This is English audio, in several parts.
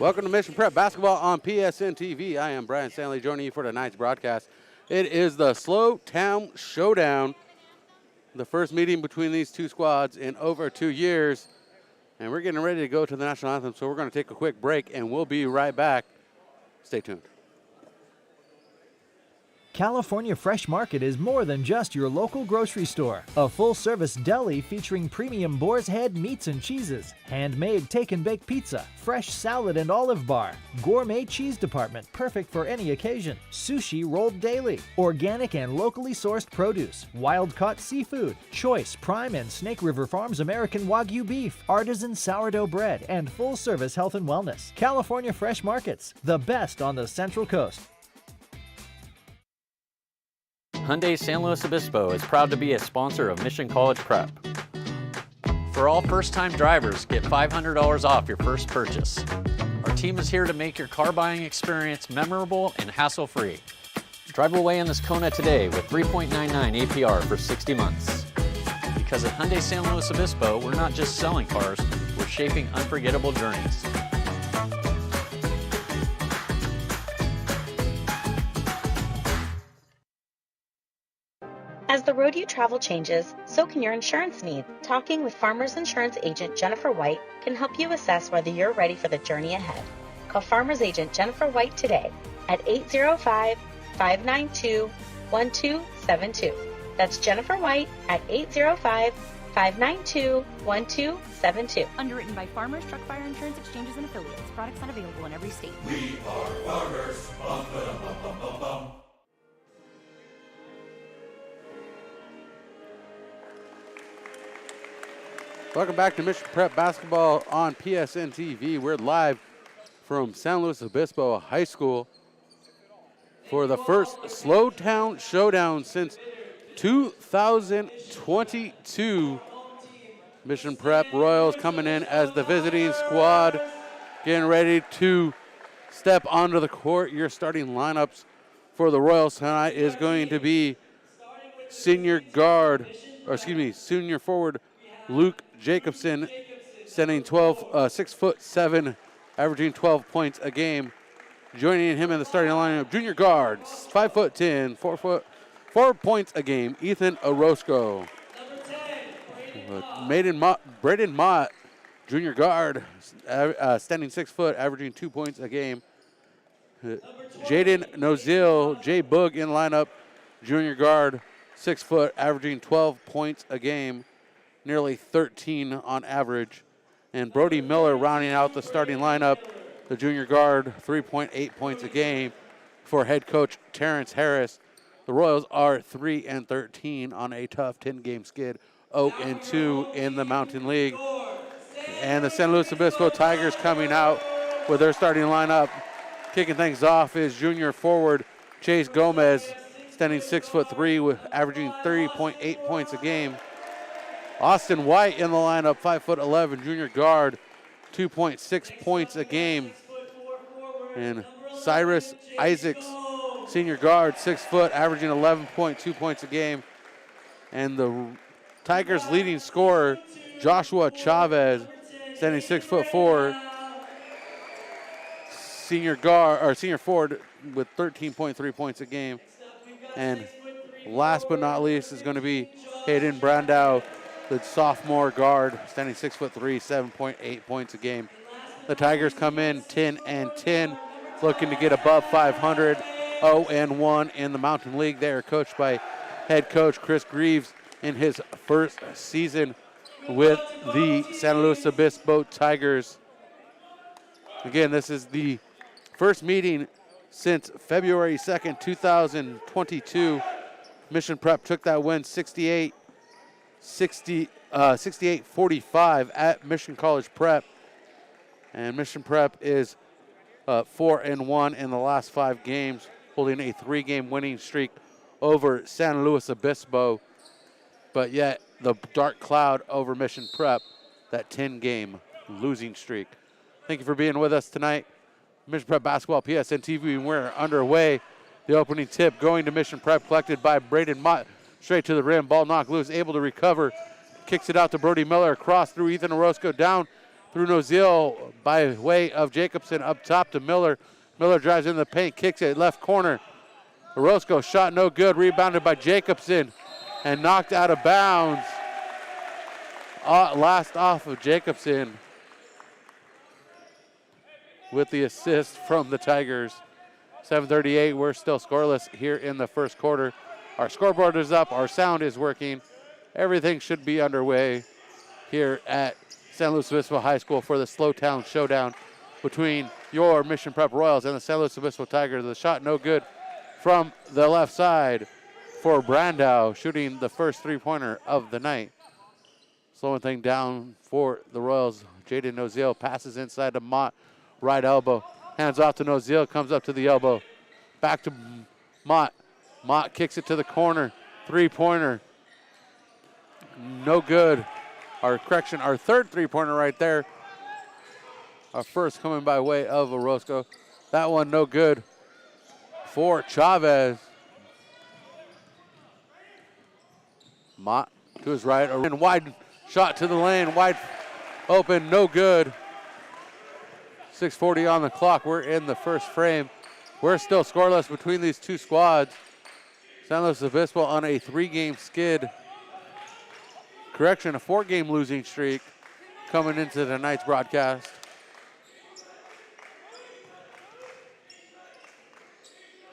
Welcome to Mission Prep Basketball on PSNtv. I am Brian Stanley, joining you for tonight's broadcast. It is the SLO-Town Showdown, the first meeting between these two squads in over 2 years. And we're getting ready to go to the national anthem, so we're going to take a quick break, and we'll be right back. Stay tuned. California Fresh Market is more than just your local grocery store. A full-service deli featuring premium boar's head meats and cheeses, handmade take-and-bake pizza, fresh salad and olive bar, gourmet cheese department perfect for any occasion, sushi rolled daily, organic and locally sourced produce, wild-caught seafood, choice Prime and Snake River Farms American Wagyu beef, artisan sourdough bread, and full-service health and wellness. California Fresh Markets, the best on the Central Coast. Hyundai San Luis Obispo is proud to be a sponsor of Mission College Prep. For all first-time drivers, get $500 off your first purchase. Our team is here to make your car buying experience memorable and hassle-free. Drive away in this Kona today with 3.99 APR for 60 months. Because at Hyundai San Luis Obispo, we're not just selling cars, we're shaping unforgettable journeys. As the road you travel changes, so can your insurance needs. Talking with Farmers Insurance Agent Jennifer White can help you assess whether you're ready for the journey ahead. Call Farmers Agent Jennifer White today at 805-592-1272. That's Jennifer White at 805-592-1272. Underwritten by Farmers Truck Fire Insurance Exchanges and Affiliates. Products not available in every state. We are farmers. Bum, ba-dum, bum, bum, bum, bum. Welcome back to Mission Prep Basketball on PSNtv. We're live from San Luis Obispo High School for the first SLO-Town Showdown since 2022. Mission Prep Royals coming in as the visiting squad, getting ready to step onto the court. Your starting lineups for the Royals tonight is going to be senior forward Luke Jacobson, standing 6'7", averaging 12 points a game. Joining him in the starting lineup, junior guard, 5'10", 4 points a game, Ethan Orozco. Braden Mott, junior guard, standing 6 foot, averaging 2 points a game. Jaden Nozil, J Boog in lineup, junior guard, 6 foot, averaging 12 points a game. Nearly 13 on average. And Brody Miller rounding out the starting lineup, the junior guard, 3.8 points a game for head coach Terrence Harris. The Royals are 3-13 on a tough 10-game skid, 0-2 in the Mountain League. And the San Luis Obispo Tigers coming out with their starting lineup. Kicking things off is junior forward Chase Gomez, standing 6'3", with averaging 30.8 points a game. Austin White in the lineup, 5'11", junior guard, 2.6 points a game. And Cyrus Isaacs, senior guard, 6 foot, averaging 11.2 points a game. And the Tigers' leading scorer, Joshua Chavez, standing 6'4", senior forward with 13.3 points a game. And last but not least is going to be Hayden Brandau, the sophomore guard, standing 6'3", 7.8 points a game. The Tigers come in 10-10, looking to get above 500, 0-1 in the Mountain League. They are coached by head coach Chris Greaves in his first season with the San Luis Obispo Tigers. Again, this is the first meeting since February 2nd, 2022. Mission Prep took that win 68-45 at Mission College Prep. And Mission Prep is 4-1 in the last 5 games, holding a 3-game winning streak over San Luis Obispo. But yet the dark cloud over Mission Prep, that 10-game losing streak. Thank you for being with us tonight. Mission Prep Basketball, PSNtv, we're underway. The opening tip going to Mission Prep, collected by Braden Mott. Straight to the rim, ball knocked loose, able to recover. Kicks it out to Brody Miller, across through Ethan Orozco, down through Noziel by way of Jacobson up top to Miller. Miller drives in the paint, kicks it left corner. Orozco shot no good, rebounded by Jacobson and knocked out of bounds. Last off of Jacobson with the assist from the Tigers. 7:38, we're still scoreless here in the first quarter. Our scoreboard is up, our sound is working. Everything should be underway here at San Luis Obispo High School for the SLO-Town Showdown between your Mission Prep Royals and the San Luis Obispo Tigers. The shot no good from the left side for Brandow, shooting the first three-pointer of the night. Slowing thing down for the Royals. Jaden Noziel passes inside to Mott, right elbow. Hands off to Noziel, comes up to the elbow. Back to Mott. Mott kicks it to the corner. Three-pointer. No good. Our third three-pointer right there. Our first coming by way of Orozco. That one no good for Chavez. Mott to his right. And wide shot to the lane. Wide open, no good. 6:40 on the clock. We're in the first frame. We're still scoreless between these two squads. San Luis Obispo on a 3-game skid. Correction, a 4-game losing streak coming into tonight's broadcast.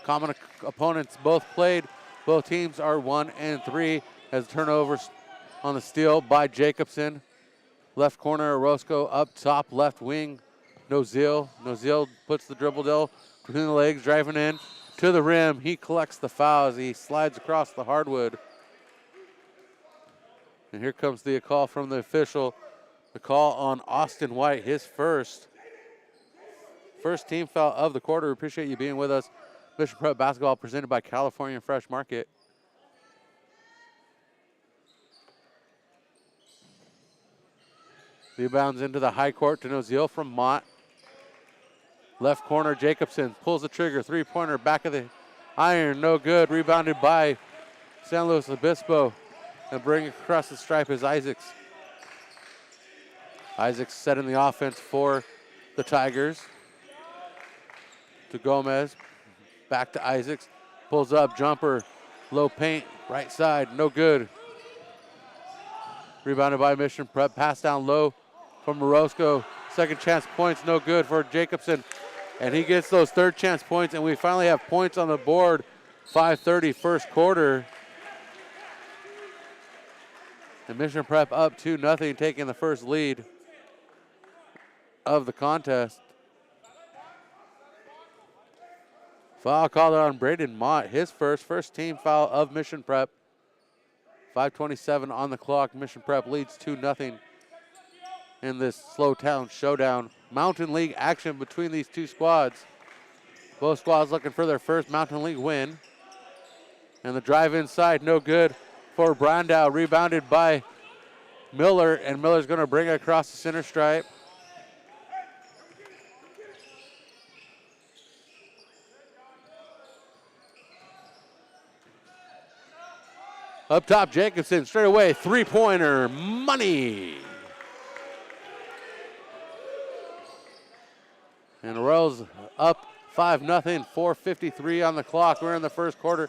Common opponents both played. Both teams are 1 and 3 as turnovers on the steal by Jacobson. Left corner, Orozco up top, left wing, Noziel. Noziel puts the dribble between the legs, driving in to the rim. He collects the foul as he slides across the hardwood. And here comes the call from the official. The call on Austin White, his first team foul of the quarter. We appreciate you being with us. Mission Prep Basketball presented by California Fresh Market. Rebounds into the high court to Noziel from Mott. Left corner, Jacobson pulls the trigger. Three-pointer, back of the iron, no good. Rebounded by San Luis Obispo. And bring across the stripe is Isaacs. Isaacs setting the offense for the Tigers. To Gomez. Back to Isaacs. Pulls up, jumper, low paint, right side, no good. Rebounded by Mission Prep. Pass down low from Orozco. Second chance points, no good for Jacobson. And he gets those third chance points, and we finally have points on the board. 5:30 first quarter. And Mission Prep up 2-0, taking the first lead of the contest. Foul called on Braden Mott, his first team foul of Mission Prep. 5:27 on the clock. Mission Prep leads 2-0 in this SLO-Town Showdown. Mountain League action between these two squads. Both squads looking for their first Mountain League win. And the drive inside, no good for Brandow. Rebounded by Miller, and Miller's going to bring it across the center stripe. Up top, Jacobson, straight away, three-pointer, money. And the Royals up 5-0, 4:53 on the clock. We're in the first quarter.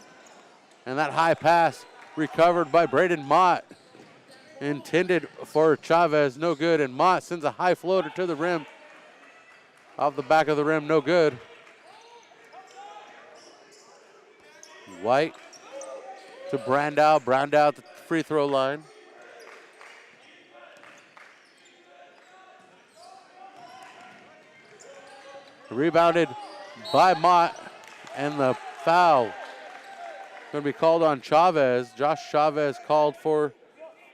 And that high pass recovered by Braden Mott. Intended for Chavez, no good. And Mott sends a high floater to the rim. Off the back of the rim, no good. White to Brandow. Brandow at the free throw line. Rebounded by Mott, and the foul going to be called on Chavez. Josh Chavez called for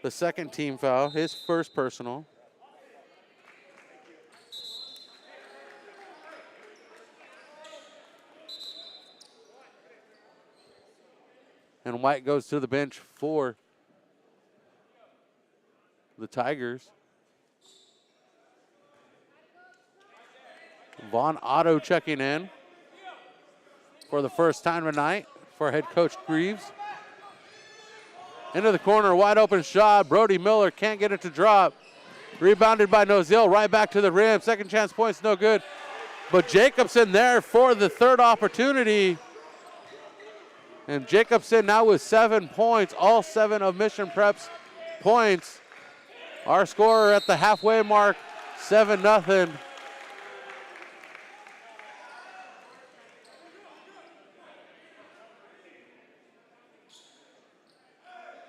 the second team foul, his first personal. And White goes to the bench for the Tigers. Vaughn Otto checking in for the first time tonight for head coach Greaves. Into the corner, wide open shot. Brody Miller can't get it to drop. Rebounded by Nozil, right back to the rim. Second chance points, no good. But Jacobson there for the third opportunity. And Jacobson now with 7 points, all 7 of Mission Prep's points. Our scorer at the halfway mark, 7-0.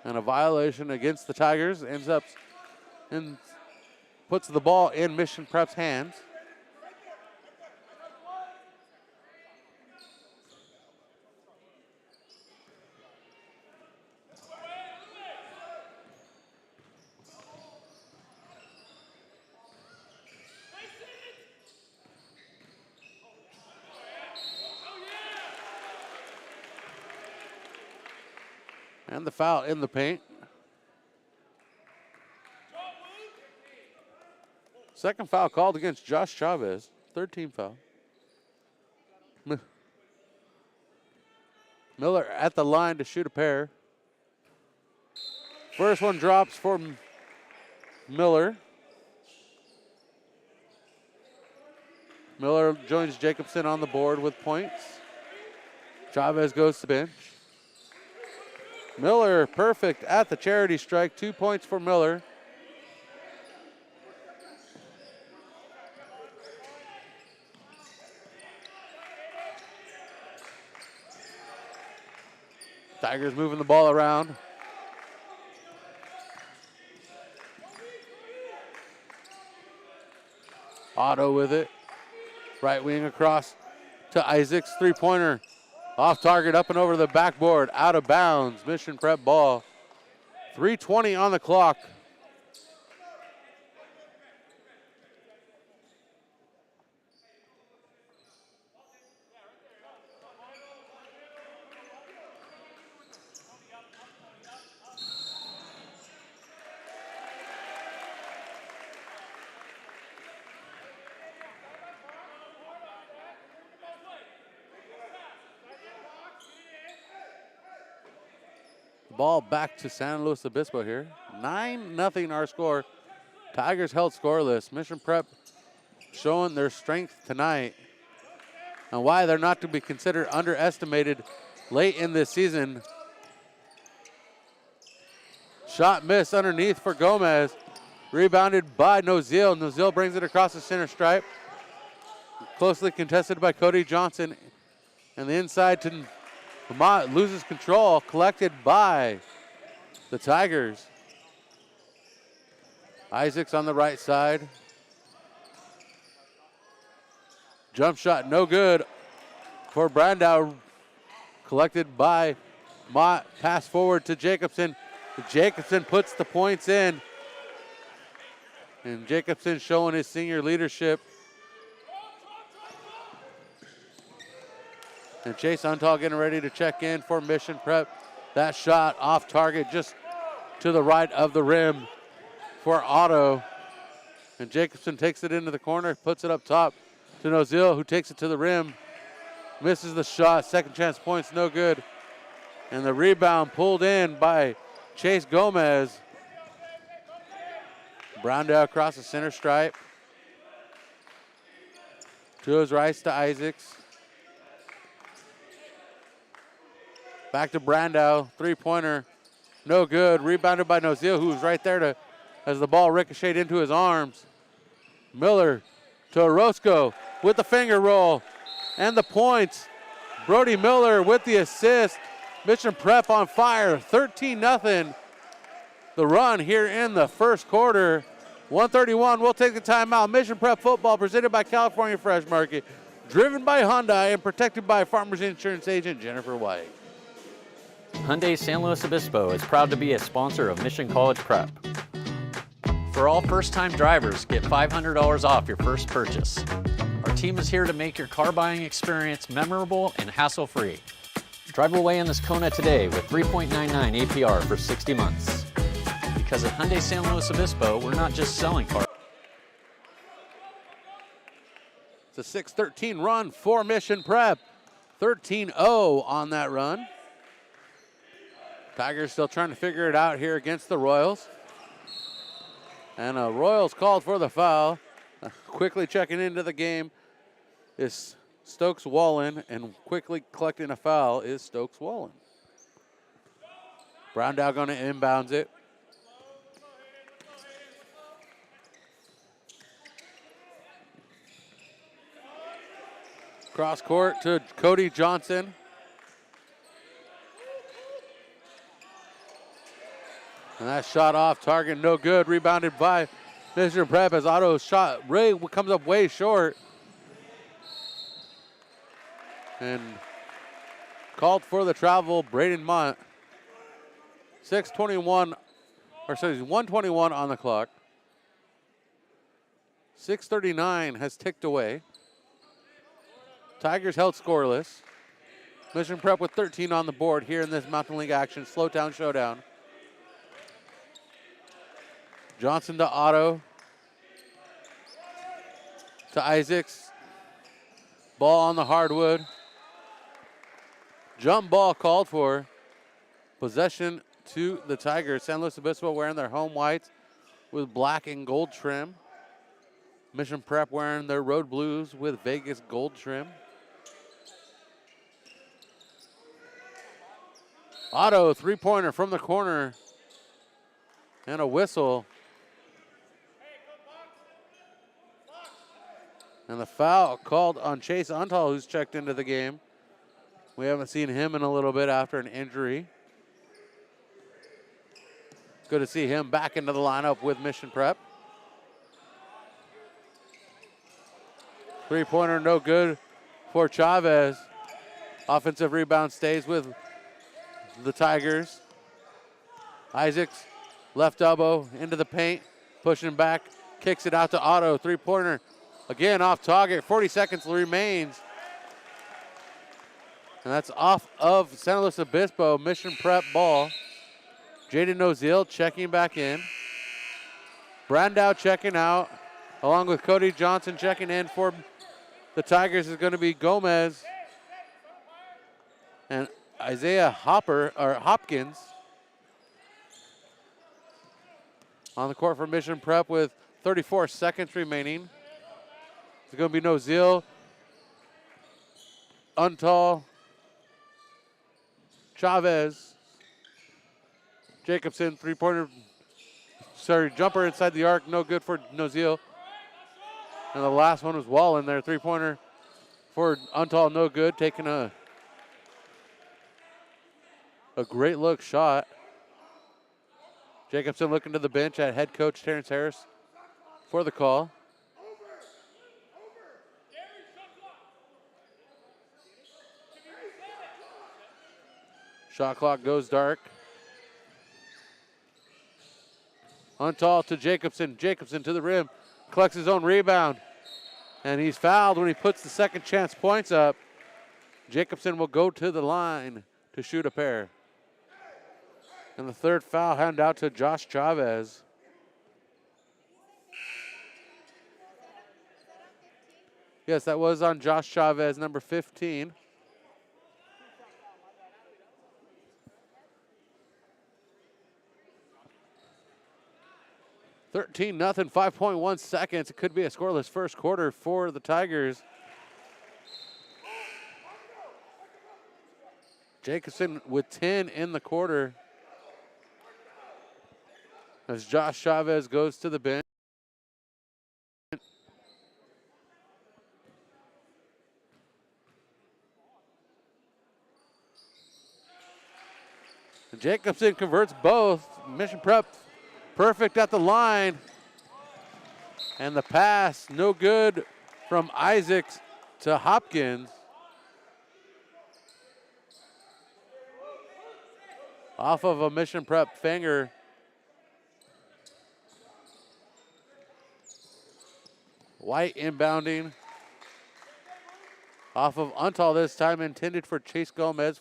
And a violation against the Tigers ends up and puts the ball in Mission Prep's hands. And the foul in the paint. Second foul called against Josh Chavez. Third team foul. Miller at the line to shoot a pair. First one drops for Miller. Miller joins Jacobson on the board with points. Chavez goes to the bench. Miller perfect at the charity strike. 2 points for Miller. Tigers moving the ball around. Otto with it. Right wing across to Isaacs. Three-pointer. Off target, up and over the backboard. Out of bounds. Mission Prep ball. 3:20 on the clock. Ball back to San Luis Obispo here. 9-0 our score. Tigers held scoreless. Mission Prep showing their strength tonight and why they're not to be considered underestimated late in this season. Shot miss underneath for Gomez. Rebounded by Nozil. Nozil brings it across the center stripe. Closely contested by Cody Johnson. And the inside to Vermont loses control, collected by the Tigers. Isaacs on the right side. Jump shot no good for Brandau, collected by Mott. Pass forward to Jacobson. Jacobson puts the points in. And Jacobson showing his senior leadership. And Chase Untall getting ready to check in for Mission Prep. That shot off target just to the right of the rim for Otto. And Jacobson takes it into the corner, puts it up top to Nozil, who takes it to the rim. Misses the shot. Second chance points, no good. And the rebound pulled in by Chase Gomez. Browndale across the center stripe. To his right to Isaacs. Back to Brandau, three-pointer, no good. Rebounded by Nozil, who's right there as the ball ricocheted into his arms. Miller to Orozco with the finger roll and the points. Brody Miller with the assist. Mission Prep on fire, 13-0. The run here in the first quarter. 1:31, we'll take the timeout. Mission Prep football presented by California Fresh Market, driven by Hyundai and protected by Farmers Insurance agent Jennifer White. Hyundai San Luis Obispo is proud to be a sponsor of Mission College Prep. For all first-time drivers, get $500 off your first purchase. Our team is here to make your car buying experience memorable and hassle-free. Drive away in this Kona today with 3.99 APR for 60 months. Because at Hyundai San Luis Obispo, we're not just selling cars. It's a 6-13 run for Mission Prep. 13-0 on that run. Tigers still trying to figure it out here against the Royals. And Royals called for the foul. Quickly checking into the game is Stokes Wallen, and quickly collecting a foul is Stokes Wallen. Browndow going to inbounds it. Cross court to Cody Johnson. And that shot off target, no good. Rebounded by Mission Prep as Otto's shot comes up way short. And called for the travel, Braden Mont. 1:21 on the clock. 6:39 has ticked away. Tigers held scoreless. Mission Prep with 13 on the board here in this Mountain League action, SLO-Town Showdown. Johnson to Otto. To Isaacs. Ball on the hardwood. Jump ball called for. Possession to the Tigers. San Luis Obispo wearing their home whites with black and gold trim. Mission Prep wearing their road blues with Vegas gold trim. Otto, three-pointer from the corner. And a whistle. And the foul called on Chase Untal, who's checked into the game. We haven't seen him in a little bit after an injury. Good to see him back into the lineup with Mission Prep. Three-pointer, no good for Chavez. Offensive rebound stays with the Tigers. Isaacs, left elbow into the paint, pushing back, kicks it out to Otto. Three-pointer, again off target. 40 seconds remains. And that's off of San Luis Obispo. Mission Prep ball. Jaden Nozil checking back in. Brandow checking out, along with Cody Johnson checking in for the Tigers is going to be Gomez and Isaiah Hopkins on the court for Mission Prep with 34 seconds remaining. It's going to be Nozil, Untal, Chavez, Jacobson, jumper inside the arc, no good for Nozil. And the last one was Wallen there, three-pointer for Untal, no good, taking a great look shot. Jacobson looking to the bench at head coach Terrence Harris for the call. Shot clock goes dark. Untal to Jacobson. Jacobson to the rim. Collects his own rebound. And he's fouled when he puts the second chance points up. Jacobson will go to the line to shoot a pair. And the third foul handed out to Josh Chavez. Yes, that was on Josh Chavez, number 15. (13-0), 5.1 seconds. It could be a scoreless first quarter for the Tigers. Jacobson with 10 in the quarter. As Josh Chavez goes to the bench. Jacobson converts both. Mission Prep perfect at the line. And the pass, no good from Isaacs to Hopkins. Off of a Mission Prep finger. White inbounding. Off of Untal this time, intended for Chase Gomez.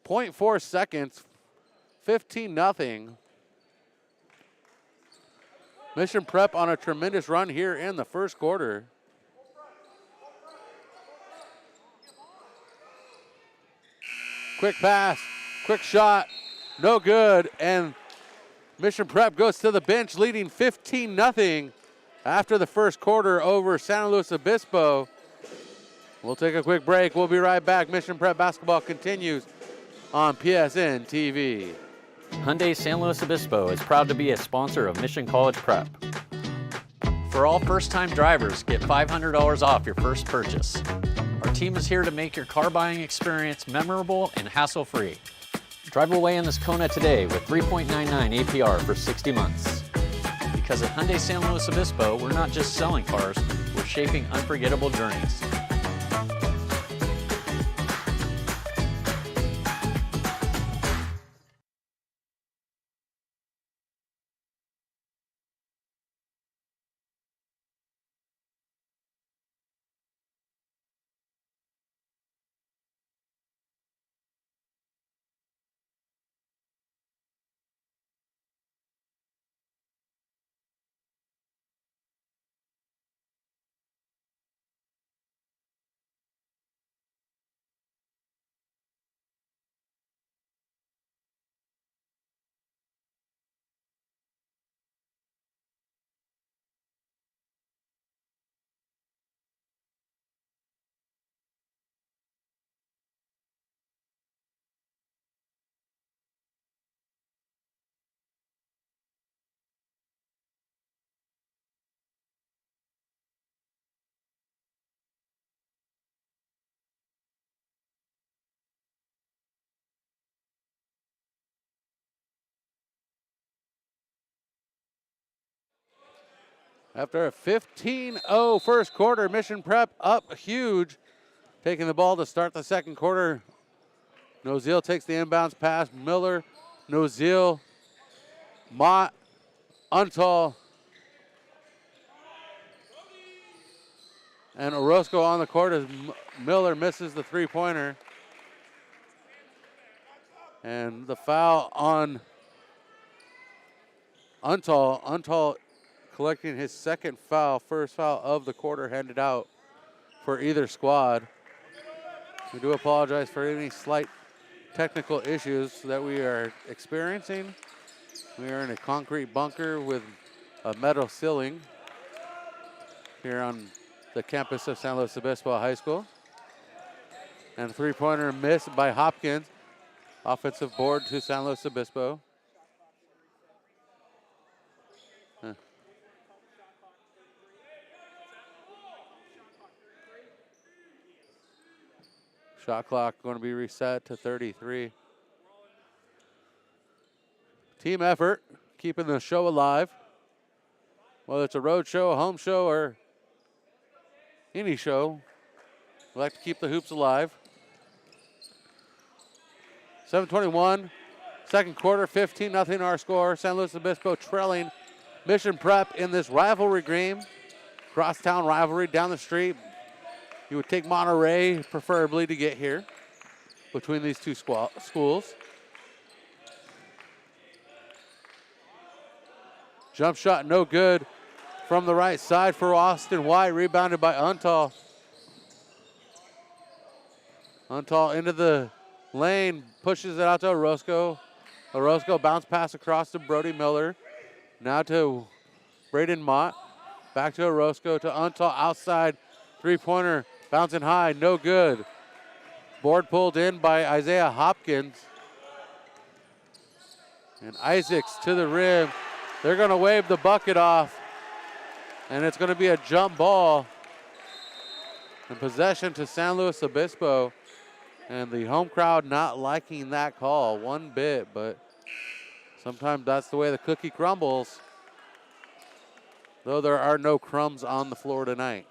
0.4 seconds, 15-0. Mission Prep on a tremendous run here in the first quarter. Quick pass, quick shot, no good, and Mission Prep goes to the bench, leading 15-0 after the first quarter over San Luis Obispo. We'll take a quick break. We'll be right back. Mission Prep basketball continues on PSN TV. Hyundai San Luis Obispo is proud to be a sponsor of Mission College Prep. For all first-time drivers, get $500 off your first purchase. Our team is here to make your car buying experience memorable and hassle-free. Drive away in this Kona today with 3.99 APR for 60 months. Because at Hyundai San Luis Obispo, we're not just selling cars, we're shaping unforgettable journeys. After a 15-0 first quarter, Mission Prep up huge. Taking the ball to start the second quarter. Nozil takes the inbounds pass. Miller, Nozil, Mott, Untal, and Orozco on the court as Miller misses the three-pointer. And the foul on Untal. Untal collecting his second foul, first foul of the quarter handed out for either squad. We do apologize for any slight technical issues that we are experiencing. We are in a concrete bunker with a metal ceiling here on the campus of San Luis Obispo High School. And three-pointer missed by Hopkins. Offensive board to San Luis Obispo. Shot clock going to be reset to 33. Team effort, keeping the show alive. Whether it's a road show, a home show, or any show, we like to keep the hoops alive. 7:21, second quarter, 15-0 our score. San Luis Obispo trailing Mission Prep in this rivalry game. Crosstown rivalry down the street. You would take Monterey, preferably, to get here between these two schools. Jump shot no good from the right side for Austin White, rebounded by Untal. Untal into the lane, pushes it out to Orozco. Orozco bounce pass across to Brody Miller. Now to Braden Mott. Back to Orozco to Untal outside. Three-pointer bouncing high, no good. Board pulled in by Isaiah Hopkins. And Isaacs to the rim. They're going to wave the bucket off. And it's going to be a jump ball. And possession to San Luis Obispo. And the home crowd not liking that call one bit, but sometimes that's the way the cookie crumbles. Though there are no crumbs on the floor tonight.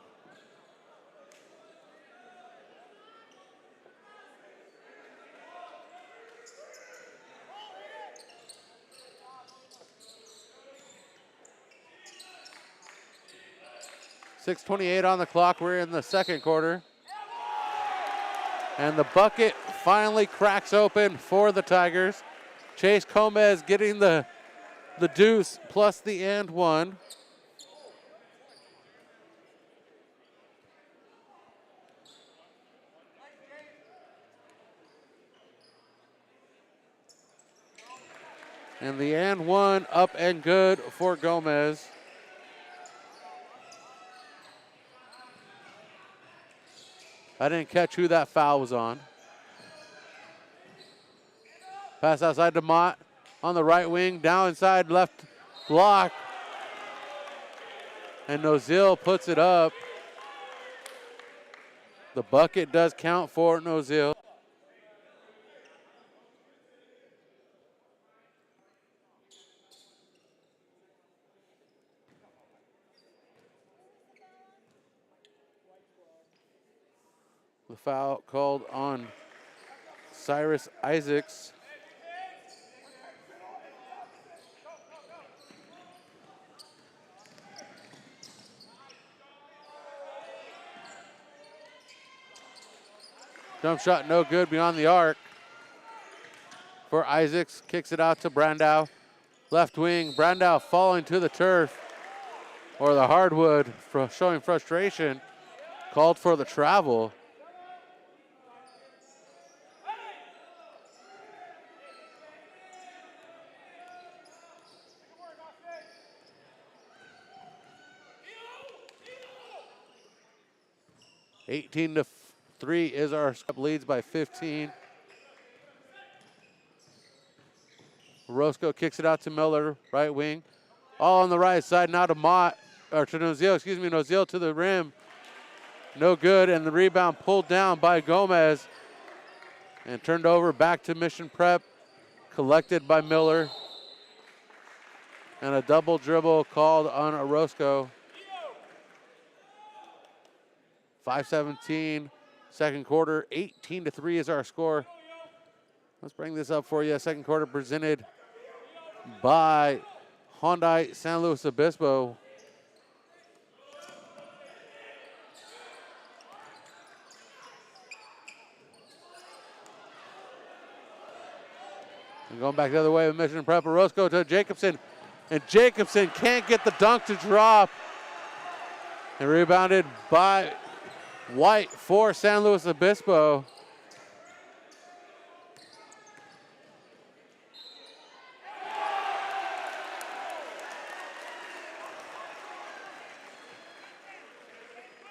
.6:28 on the clock. We're in the second quarter. And the bucket finally cracks open for the Tigers. Chase Gomez getting the deuce plus the and one. And the and one up and good for Gomez. I didn't catch who that foul was on. Pass outside to Mott on the right wing, down inside left block. And Nozil puts it up. The bucket does count for Nozil. The foul called on Cyrus Isaacs. Jump shot no good beyond the arc for Isaacs. Kicks it out to Brandow. Left wing, Brandow falling to the turf or the hardwood, showing frustration. Called for the travel. (18 to 3) is our leads by 15. Roscoe kicks it out to Miller, right wing. All on the right side, now to Mott, or to Nozil, excuse me, Nozil to the rim. No good, and the rebound pulled down by Gomez and turned over back to Mission Prep, collected by Miller. And a double dribble called on Orozco. 5:17, second quarter, 18 to 3 is our score. Let's bring this up for you. Second quarter presented by Hyundai San Luis Obispo. And going back the other way with Mission Prep, Orozco to Jacobson. And Jacobson can't get the dunk to drop. And rebounded by White for San Luis Obispo.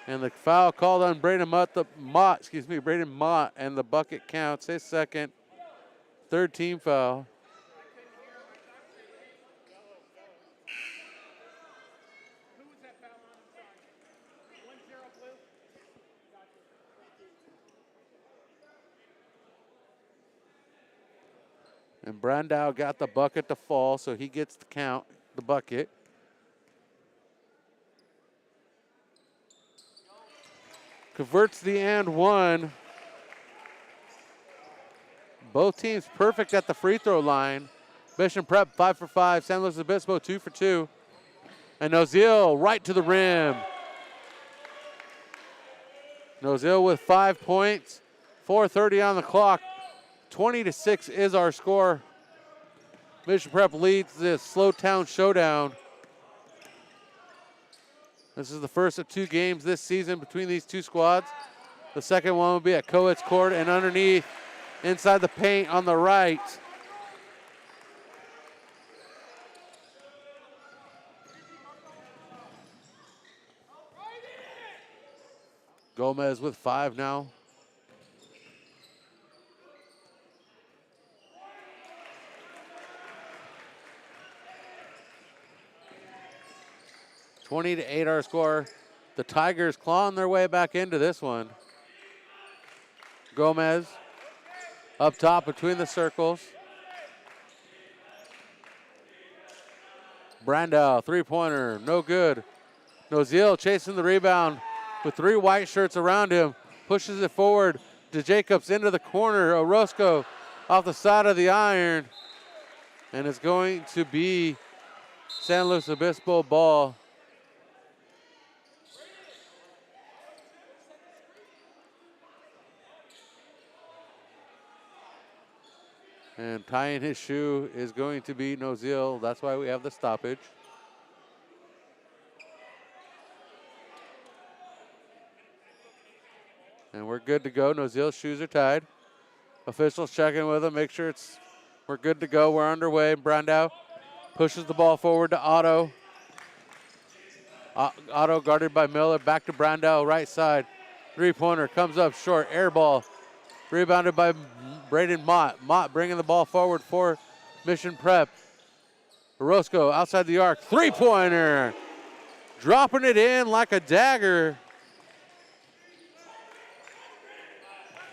And the foul called on Braden Mott, and the bucket counts. His second, third team foul. And Brandow got the bucket to fall, so he gets to count the bucket. Converts the and one. Both teams perfect at the free throw line. Mission Prep 5 for 5. San Luis Obispo 2 for 2. And Nozil right to the rim. Nozil with 5 points. 4:30 on the clock. 20 to 6 is our score. Mission Prep leads this SLO-Town Showdown. This is the first of 2 games this season between these 2 squads. The second one will be at Coet's Court and underneath, inside the paint on the right. Gomez with 5 now. (20 to 8) our score. The Tigers clawing their way back into this one. Gomez up top between the circles. Brandow, three-pointer, no good. Nozil chasing the rebound with 3 white shirts around him. Pushes it forward to Jacobs into the corner. Orozco off the side of the iron. And it's going to be San Luis Obispo ball. And tying his shoe is going to be Nozil. That's why we have the stoppage. And we're good to go. Nozil's shoes are tied. Officials checking with him, make sure it's We're good to go. We're underway. Brandow pushes the ball forward to Otto. Otto guarded by Miller. Back to Brandow, right side. Three-pointer comes up short. Air ball. Rebounded by Braden Mott. Mott bringing the ball forward for Mission Prep. Orozco outside the arc. Three-pointer. Dropping it in like a dagger.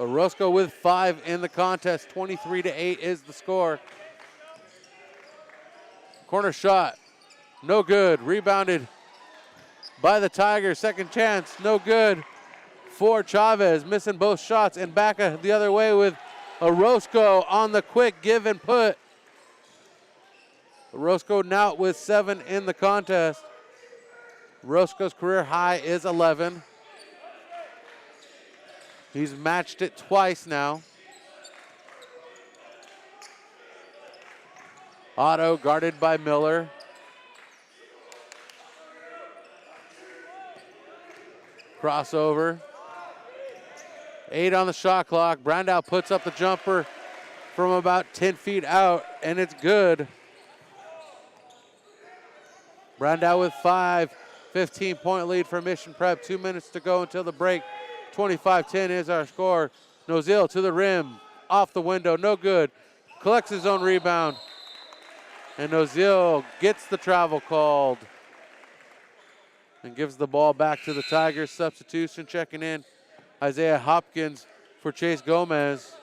Orozco with 5 in the contest. 23-8 is the score. Corner shot. No good. Rebounded by the Tigers. Second chance. No good for Chavez. Missing both shots and back the other way with Orozco on the quick give and put. Orozco now with 7 in the contest. Orozco's career high is 11. He's matched it twice now. Otto guarded by Miller. Crossover. 8 on the shot clock. Brandow puts up the jumper from about 10 feet out, and it's good. Brandow with 5. 15-point lead for Mission Prep. 2 minutes to go until the break. 25-10 is our score. Nozil to the rim. Off the window. No good. Collects his own rebound. And Nozil gets the travel called. And gives the ball back to the Tigers. Substitution checking in. Isaiah Hopkins for Chase Gomez.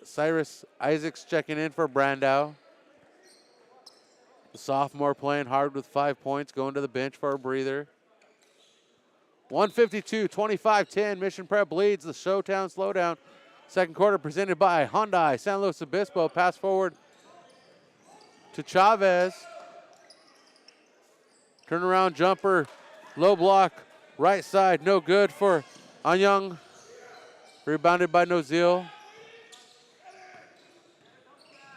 Cyrus Isaacs checking in for Brandow. The sophomore playing hard with 5 points, going to the bench for a breather. 152, 25-10. Mission Prep leads the SLO-Town Showdown. Second quarter presented by Hyundai, San Luis Obispo. Pass forward to Chavez. Turnaround jumper, low block, right side, no good for Anyang. Rebounded by Nozil.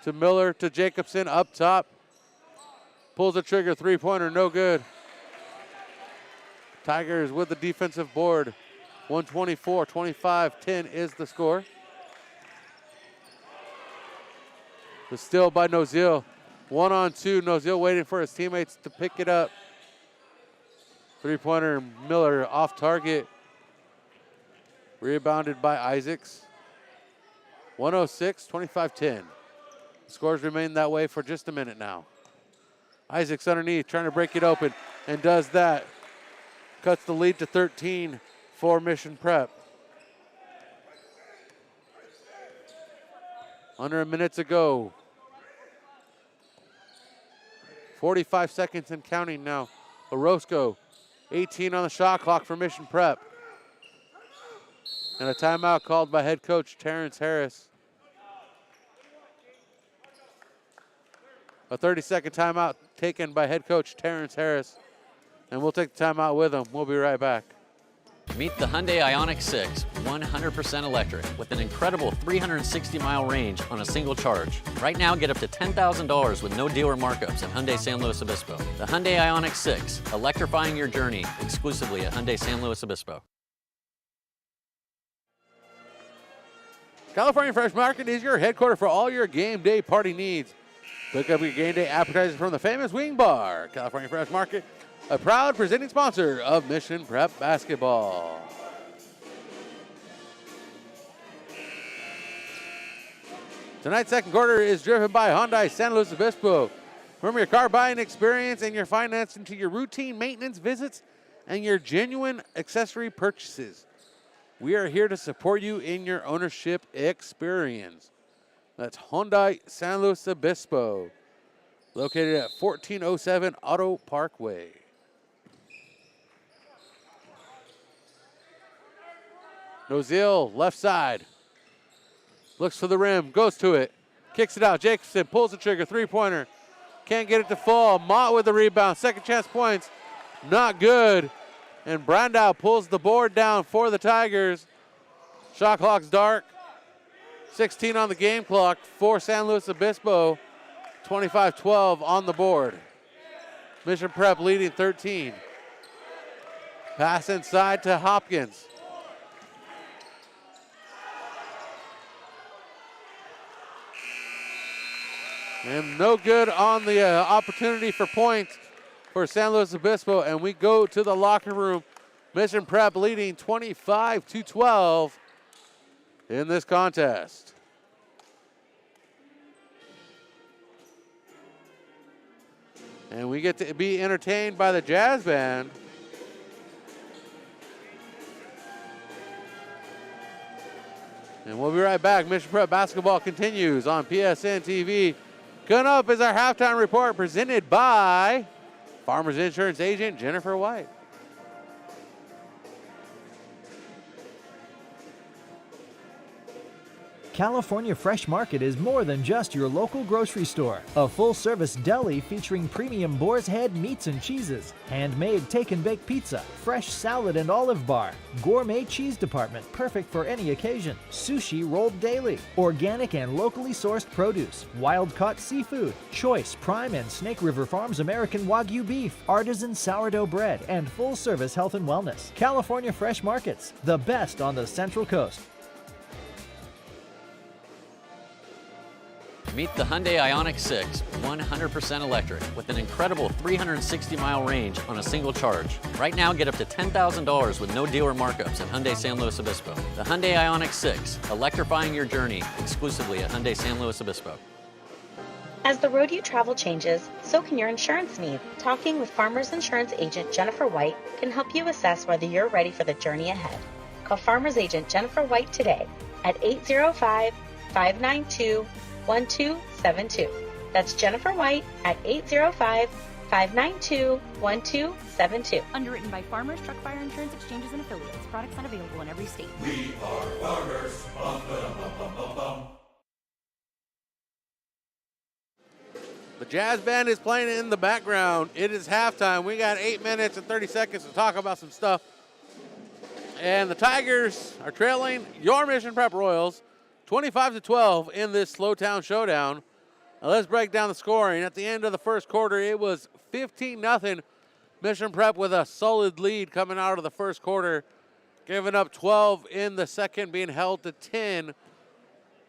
To Miller, to Jacobson, up top. Pulls the trigger, three-pointer, no good. Tigers with the defensive board. 124-25-10 is the score. The steal by Nozil. 1-on-2, Nozil waiting for his teammates to pick it up. Three-pointer, Miller off target. Rebounded by Isaacs. 106-25-10. Scores remain that way for just a minute now. Isaacs underneath, trying to break it open, and does that. Cuts the lead to 13 for Mission Prep. Under a minute to go. 45 seconds and counting now. Orozco, 18 on the shot clock for Mission Prep. And a timeout called by head coach Terrence Harris. A 30-second timeout taken by head coach Terrence Harris. And we'll take the timeout with him. We'll be right back. Meet the Hyundai Ioniq 6, 100% electric, with an incredible 360-mile range on a single charge. Right now, get up to $10,000 with no dealer markups at Hyundai San Luis Obispo. The Hyundai Ioniq 6, electrifying your journey exclusively at Hyundai San Luis Obispo. California Fresh Market is your headquarters for all your game day party needs. Pick up your game day appetizers from the famous Wing Bar. California Fresh Market, a proud presenting sponsor of Mission Prep Basketball. Tonight's second quarter is driven by Hyundai San Luis Obispo. From your car buying experience and your financing to your routine maintenance visits and your genuine accessory purchases, we are here to support you in your ownership experience. That's Hyundai San Luis Obispo, located at 1407 Auto Parkway. Nozil, left side. Looks for the rim, goes to it. Kicks it out. Jacobson pulls the trigger, three-pointer. Can't get it to fall. Mott with the rebound. Second chance points. Not good. And Brandow pulls the board down for the Tigers. Shot clock's dark. 16 on the game clock for San Luis Obispo. 25-12 on the board. Mission Prep leading 13. Pass inside to Hopkins. And no good on the opportunity for points for San Luis Obispo. And we go to the locker room. Mission Prep leading 25-12 in this contest. And we get to be entertained by the Jazz Band. And we'll be right back. Mission Prep basketball continues on PSNtv. Coming up is our halftime report presented by Farmers Insurance agent Jennifer White. California Fresh Market is more than just your local grocery store. A full-service deli featuring premium boar's head meats and cheeses, handmade take-and-bake pizza, fresh salad and olive bar, gourmet cheese department perfect for any occasion, sushi rolled daily, organic and locally sourced produce, wild-caught seafood, choice Prime and Snake River Farms American Wagyu beef, artisan sourdough bread, and full-service health and wellness. California Fresh Markets, the best on the Central Coast. Meet the Hyundai Ioniq 6, 100% electric, with an incredible 360-mile range on a single charge. Right now, get up to $10,000 with no dealer markups at Hyundai San Luis Obispo. The Hyundai Ioniq 6, electrifying your journey exclusively at Hyundai San Luis Obispo. As the road you travel changes, so can your insurance need. Talking with Farmers Insurance agent Jennifer White can help you assess whether you're ready for the journey ahead. Call Farmers agent Jennifer White today at 805-592-1272. That's Jennifer White at 805-592-1272. Underwritten by Farmers, Truck Fire Insurance Exchanges and Affiliates. Products not available in every state. We are farmers. Bum, ba-dum, bum, bum, bum. The Jazz Band is playing in the background. It is halftime. We got 8 minutes and 30 seconds to talk about some stuff. And the Tigers are trailing your Mission Prep Royals 25-12 in this SLO-Town Showdown. Now let's break down the scoring. At the end of the first quarter, it was 15-0. Mission Prep with a solid lead coming out of the first quarter, giving up 12 in the second, being held to 10.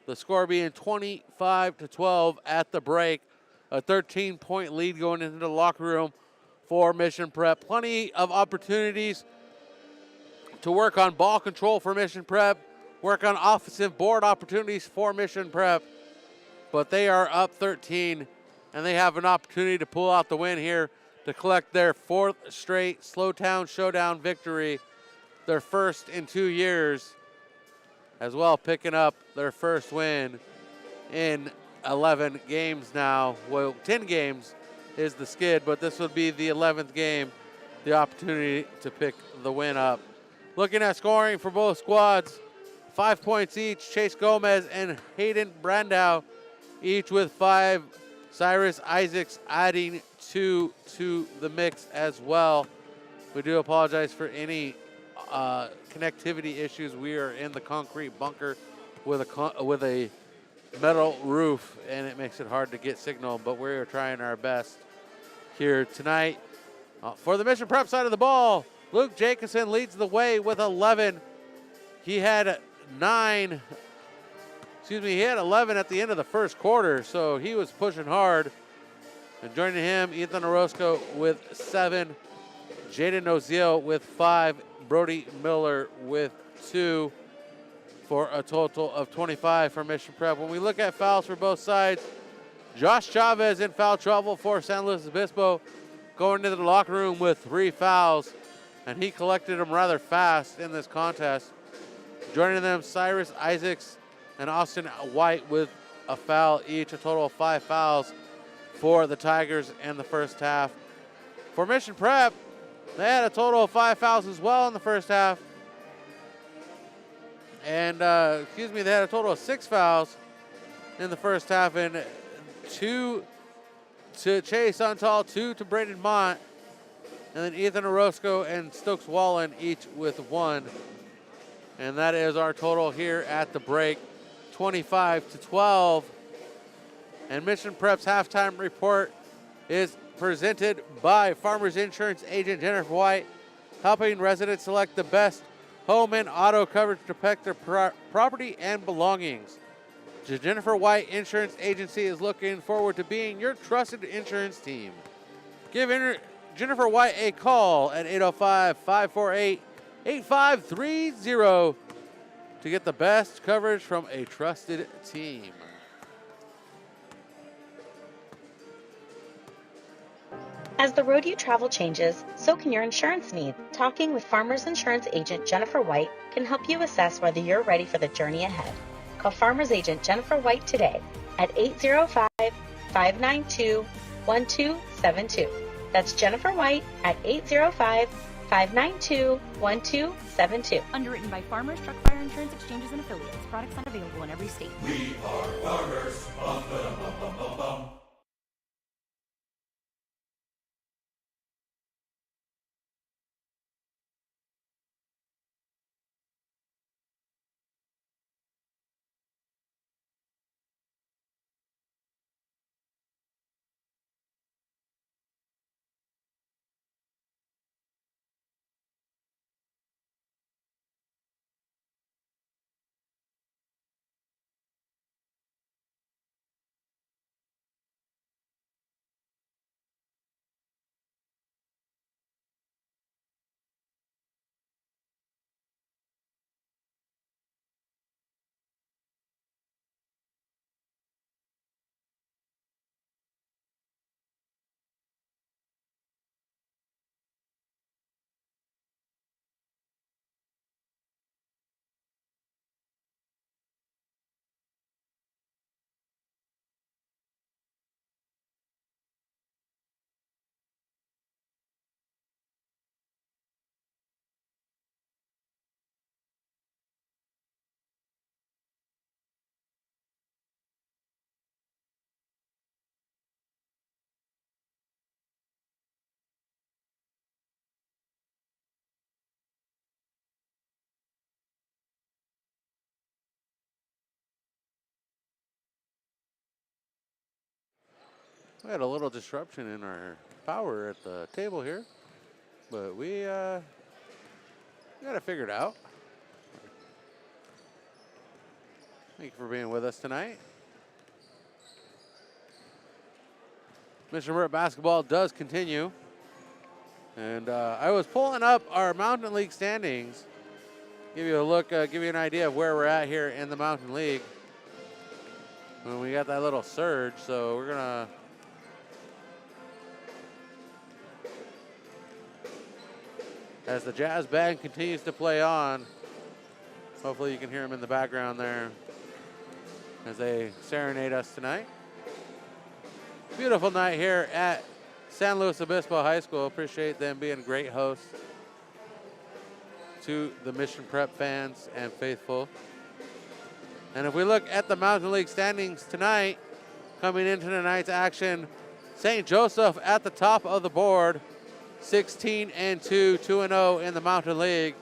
The score being 25-12 at the break. A 13-point lead going into the locker room for Mission Prep. Plenty of opportunities to work on ball control for Mission Prep, work on offensive board opportunities for Mission Prep, but they are up 13, and they have an opportunity to pull out the win here to collect their fourth straight SLO-Town Showdown victory, their first in 2 years, as well picking up their first win in 11 games now. Well, 10 games is the skid, but this would be the 11th game, the opportunity to pick the win up. Looking at scoring for both squads, 5 points each. Chase Gomez and Hayden Brandow, each with 5. Cyrus Isaacs adding 2 to the mix as well. We do apologize for any connectivity issues. We are in the concrete bunker with a metal roof, and it makes it hard to get signal, but we're trying our best here tonight. For the Mission Prep side of the ball, Luke Jacobson leads the way with 11. He had 11 at the end of the first quarter, so he was pushing hard. And joining him, Ethan Orozco with 7, Jaden Oziel with 5, Brody Miller with 2, for a total of 25 for Mission Prep. When we look at fouls for both sides, Josh Chavez in foul trouble for San Luis Obispo, going into the locker room with 3 fouls, and he collected them rather fast in this contest. Joining them, Cyrus Isaacs and Austin White with a foul each, a total of 5 fouls for the Tigers in the first half. For Mission Prep, they had a total of 5 fouls as well in the first half. And, they had a total of 6 fouls in the first half, and 2 to Chase Untal, 2 to Braden Mott, and then Ethan Orozco and Stokes Wallen each with 1. And that is our total here at the break, 25-12. And Mission Prep's halftime report is presented by Farmers Insurance agent Jennifer White, helping residents select the best home and auto coverage to protect their property and belongings. The Jennifer White Insurance Agency is looking forward to being your trusted insurance team. Give Jennifer White a call at 805-548-8530 to get the best coverage from a trusted team. As the road you travel changes, so can your insurance needs. Talking with Farmers Insurance Agent Jennifer White can help you assess whether you're ready for the journey ahead. Call Farmers Agent Jennifer White today at 805-592-1272. That's Jennifer White at 805-592-1272. Underwritten by Farmers, Truck Fire Insurance Exchanges and Affiliates. Products not available in every state. We are Farmers. Bum, ba-dum, bum, bum, bum, bum. We had a little disruption in our power at the table here, but we got it figured out. Thank you for being with us tonight. Mission Prep basketball does continue. And I was pulling up our Mountain League standings. Give you a look, give you an idea of where we're at here in the Mountain League. When we got that little surge, so we're gonna as the jazz band continues to play on. Hopefully you can hear them in the background there as they serenade us tonight. Beautiful night here at San Luis Obispo High School. Appreciate them being great hosts to the Mission Prep fans and faithful. And if we look at the Mountain League standings tonight, coming into tonight's action, St. Joseph at the top of the board, 16-2, 2-0 in the Mountain League.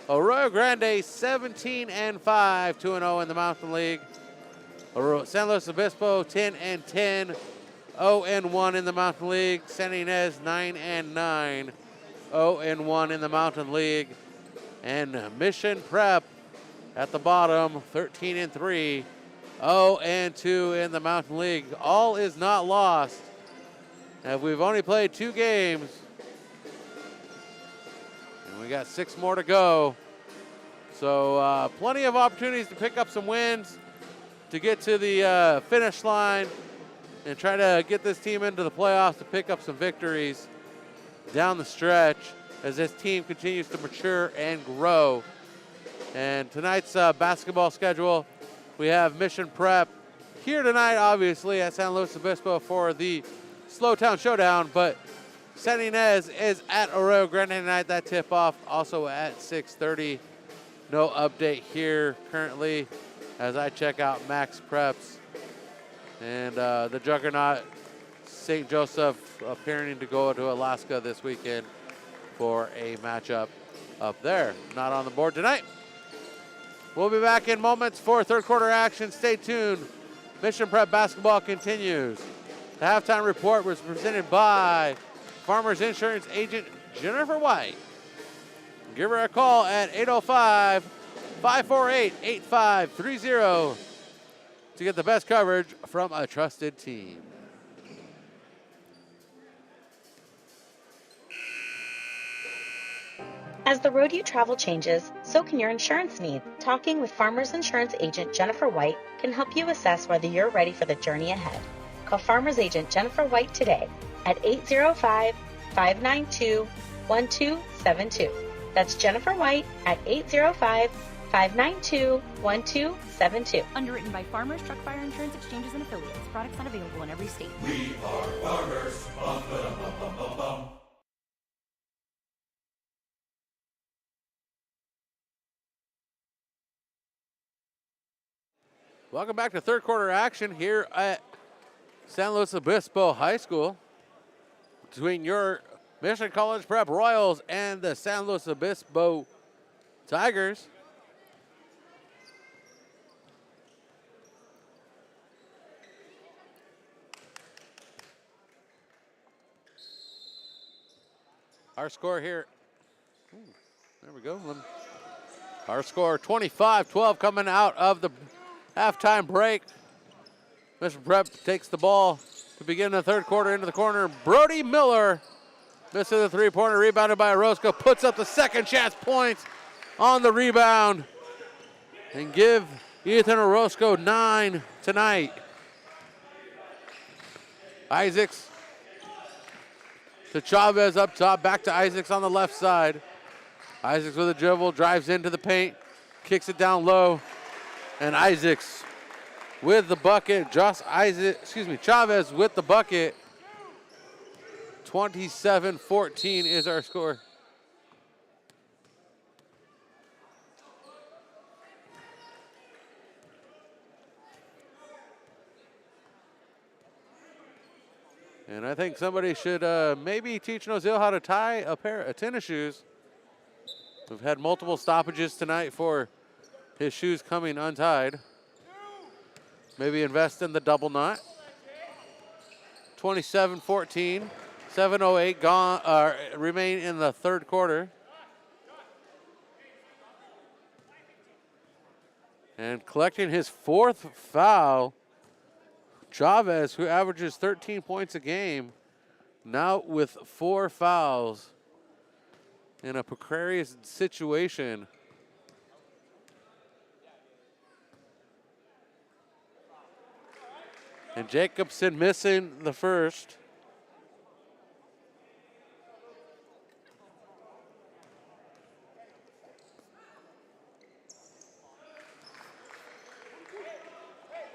Arroyo Grande, 17-5, 2-0 in the Mountain League. San Luis Obispo, 10-10, 0-1 in the Mountain League. San Ynez, 9-9, 0-1 in the Mountain League. And Mission Prep at the bottom, 13-3, 0-2 in the Mountain League. All is not lost. And we've only played 2 games. And we got 6 more to go. So plenty of opportunities to pick up some wins, to get to the finish line, and try to get this team into the playoffs to pick up some victories down the stretch as this team continues to mature and grow. And tonight's basketball schedule, we have Mission Prep here tonight, obviously, at San Luis Obispo for the SLO-Town Showdown, but San Ynez is at Arroyo Grande tonight. That tip-off also at 6:30. No update here currently as I check out Max Preps. And the juggernaut, St. Joseph, appearing to go to Alaska this weekend for a matchup up there. Not on the board tonight. We'll be back in moments for third quarter action. Stay tuned. Mission Prep basketball continues. The halftime report was presented by Farmers Insurance Agent Jennifer White. Give her a call at 805-548-8530 to get the best coverage from a trusted team. As the road you travel changes, so can your insurance needs. Talking with Farmers Insurance Agent Jennifer White can help you assess whether you're ready for the journey ahead. Call Farmers Agent Jennifer White today at 805-592-1272. That's Jennifer White at 805-592-1272. Underwritten by Farmers Truck Fire Insurance Exchanges and Affiliates. Products not available in every state. We are Farmers. Bum, ba-dum, bum, bum, bum, bum. Welcome back to third quarter action here at San Luis Obispo High School between your Mission College Prep Royals and the San Luis Obispo Tigers. Our score here, there we go. Our score 25-12 coming out of the halftime break. Mission Prep takes the ball to begin the third quarter into the corner. Brody Miller missing the three-pointer, rebounded by Orozco, puts up the second chance points on the rebound and give Ethan Orozco 9 tonight. Isaacs to Chavez up top, back to Isaacs on the left side. Isaacs with a dribble, drives into the paint, kicks it down low, and Isaacs with the bucket. Chavez with the bucket. 27-14 is our score. And I think somebody should maybe teach Nozil how to tie a pair of tennis shoes. We've had multiple stoppages tonight for his shoes coming untied. Maybe invest in the double knot. 27-14, 7:08 gone, remain in the third quarter. And collecting his fourth foul, Chavez, who averages 13 points a game, now with 4 fouls in a precarious situation. And Jacobson missing the first.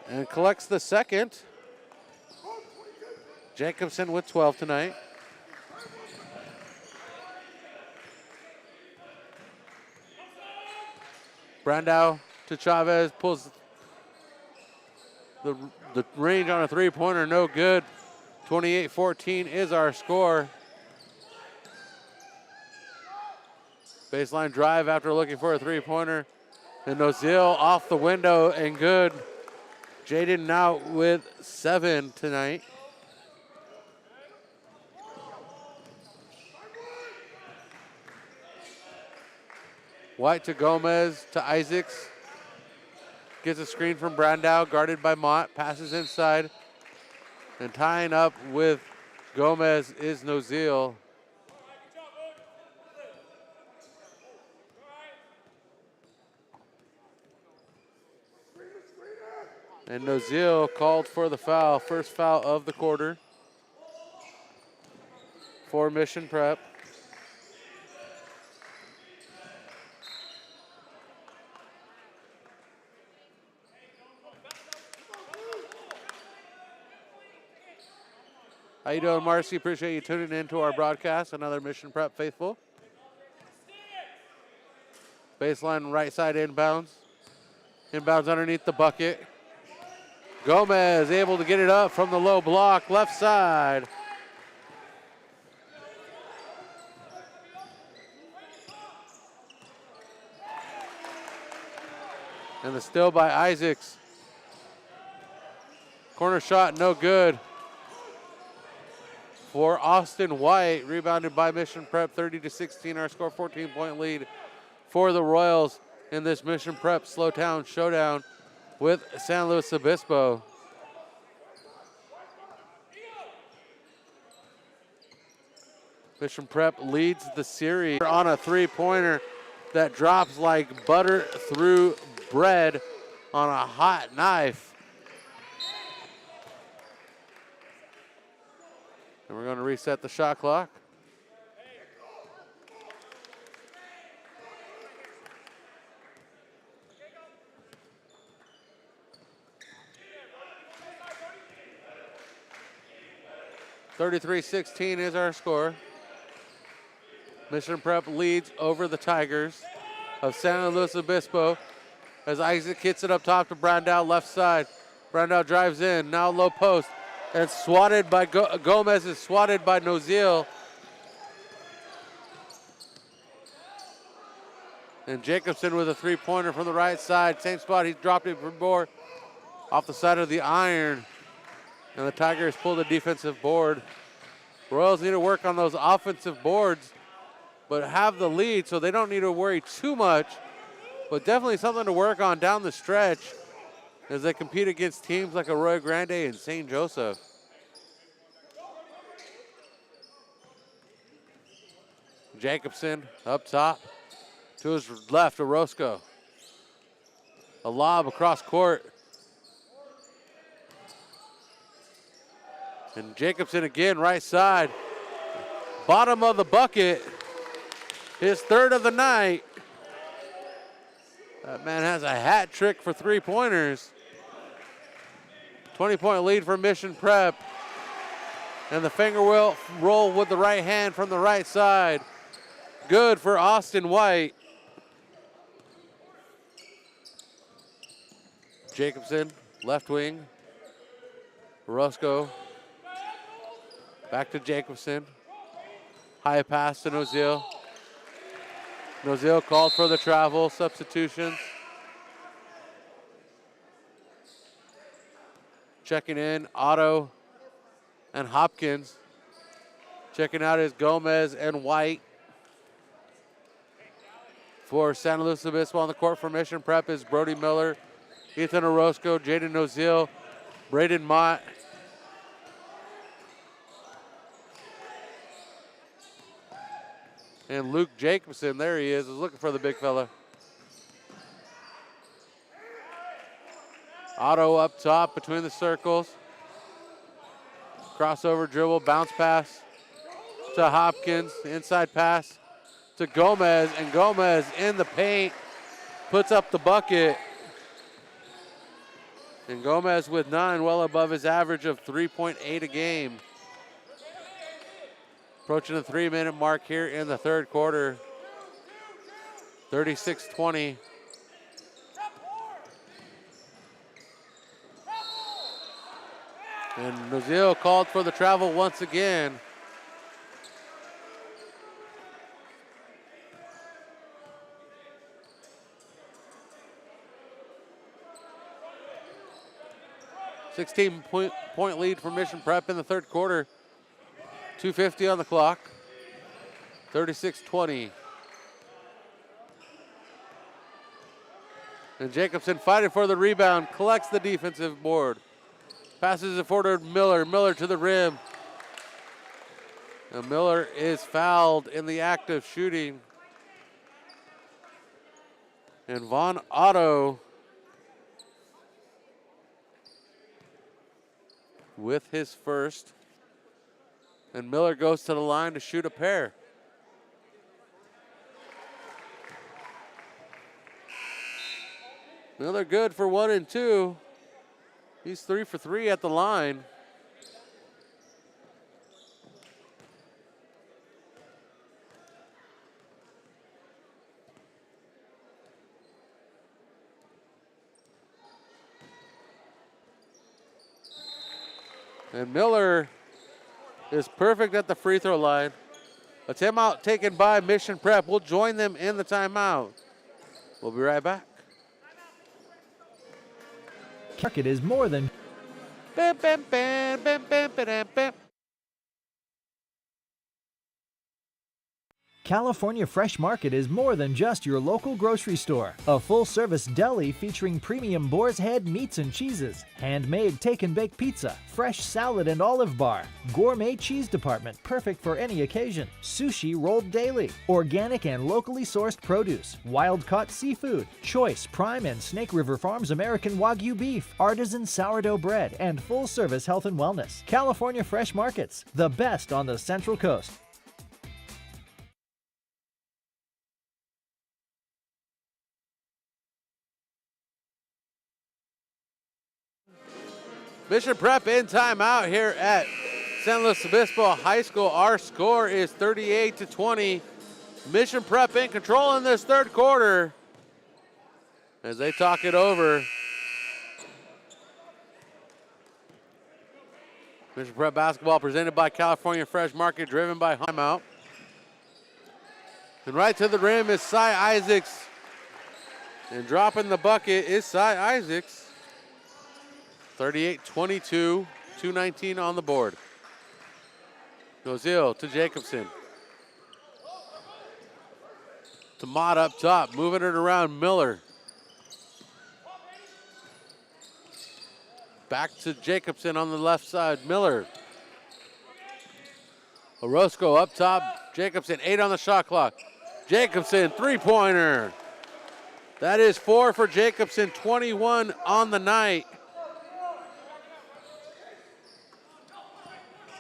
And collects the second. Jacobson with 12 tonight. Brandau to Chavez, pulls the range on a three-pointer, no good. 28-14 is our score. Baseline drive after looking for a three-pointer. And Nozil off the window and good. Jaden now with 7 tonight. White to Gomez to Isaacs. Gets a screen from Brandau, guarded by Mott, passes inside. And tying up with Gomez is Nozil. And Nozil called for the foul, first foul of the quarter for Mission Prep. How you doing, Marcy? Appreciate you tuning in to our broadcast. Another Mission Prep faithful. Baseline right side inbounds. Inbounds underneath the bucket. Gomez able to get it up from the low block, left side. And the steal by Isaacs. Corner shot, no good. For Austin White, rebounded by Mission Prep, 30-16, our score, 14-point lead for the Royals in this Mission Prep SLO-Town Showdown. with San Luis Obispo. Mission Prep leads the series on a three-pointer that drops like butter through bread on a hot knife. And we're going to reset the shot clock. (33-16) is our score. Mission Prep leads over the Tigers of San Luis Obispo as Isaac hits it up top to Brandau, left side. Brandau drives in, now low post, and swatted by Gomez is swatted by Nozil. And Jacobson with a three-pointer from the right side, same spot, he's dropped it before, off the side of the iron. And the Tigers pull the defensive board. Royals need to work on those offensive boards, but have the lead, so they don't need to worry too much, but definitely something to work on down the stretch as they compete against teams like Arroyo Grande and St. Joseph. Jacobson up top to his left, Orozco. A lob across court. And Jacobson again, right side. Bottom of the bucket. His third of the night. That man has a hat trick for three-pointers. 20-point lead for Mission Prep. And the finger roll with the right hand from the right side. Good for Austin White. Jacobson, left wing. Orozco. Back to Jacobson. High pass to Nozil. Nozil called for the travel, substitutions. Checking in, Otto and Hopkins. Checking out is Gomez and White. For San Luis Obispo on the court for Mission Prep is Brody Miller, Ethan Orozco, Jaden Nozil, Braden Mott. And Luke Jacobson, there he is looking for the big fella. Otto up top between the circles. Crossover dribble, bounce pass to Hopkins. Inside pass to Gomez, and Gomez in the paint puts up the bucket. And Gomez with 9, well above his average of 3.8 a game. Approaching the 3-minute mark here in the third quarter. 36-20. And Nozil called for the travel once again. Point lead for Mission Prep in the third quarter. 2:50 on the clock. 36-20. And Jacobson fighting for the rebound, collects the defensive board. Passes it forward to Miller. Miller to the rim. And Miller is fouled in the act of shooting. And Von Otto with his first. And Miller goes to the line to shoot a pair. Miller good for 1 and 2. He's 3 for 3 at the line. And Miller is perfect at the free throw line. A timeout taken by Mission Prep. We'll join them in the timeout. We'll be right back. Market is more than Bam, bam, bam, bam, bam, bam, bam. California Fresh Market is more than just your local grocery store. A full-service deli featuring premium boar's head meats and cheeses, handmade take-and-bake pizza, fresh salad and olive bar, gourmet cheese department perfect for any occasion, sushi rolled daily, organic and locally sourced produce, wild-caught seafood, choice Prime and Snake River Farms American Wagyu beef, artisan sourdough bread, and full-service health and wellness. California Fresh Markets, the best on the Central Coast. Mission Prep in timeout here at San Luis Obispo High School. Our score is 38-20. Mission Prep in control in this third quarter as they talk it over. Mission Prep basketball presented by California Fresh Market, driven by timeout. And right to the rim is Cy Isaacs. And dropping the bucket is Cy Isaacs. 38-22, 2:19 on the board. Nozil to Jacobson. To Mott up top, moving it around Miller. Back to Jacobson on the left side, Miller. Orozco up top, Jacobson, 8 on the shot clock. Jacobson, three-pointer. That is 4 for Jacobson, 21 on the night.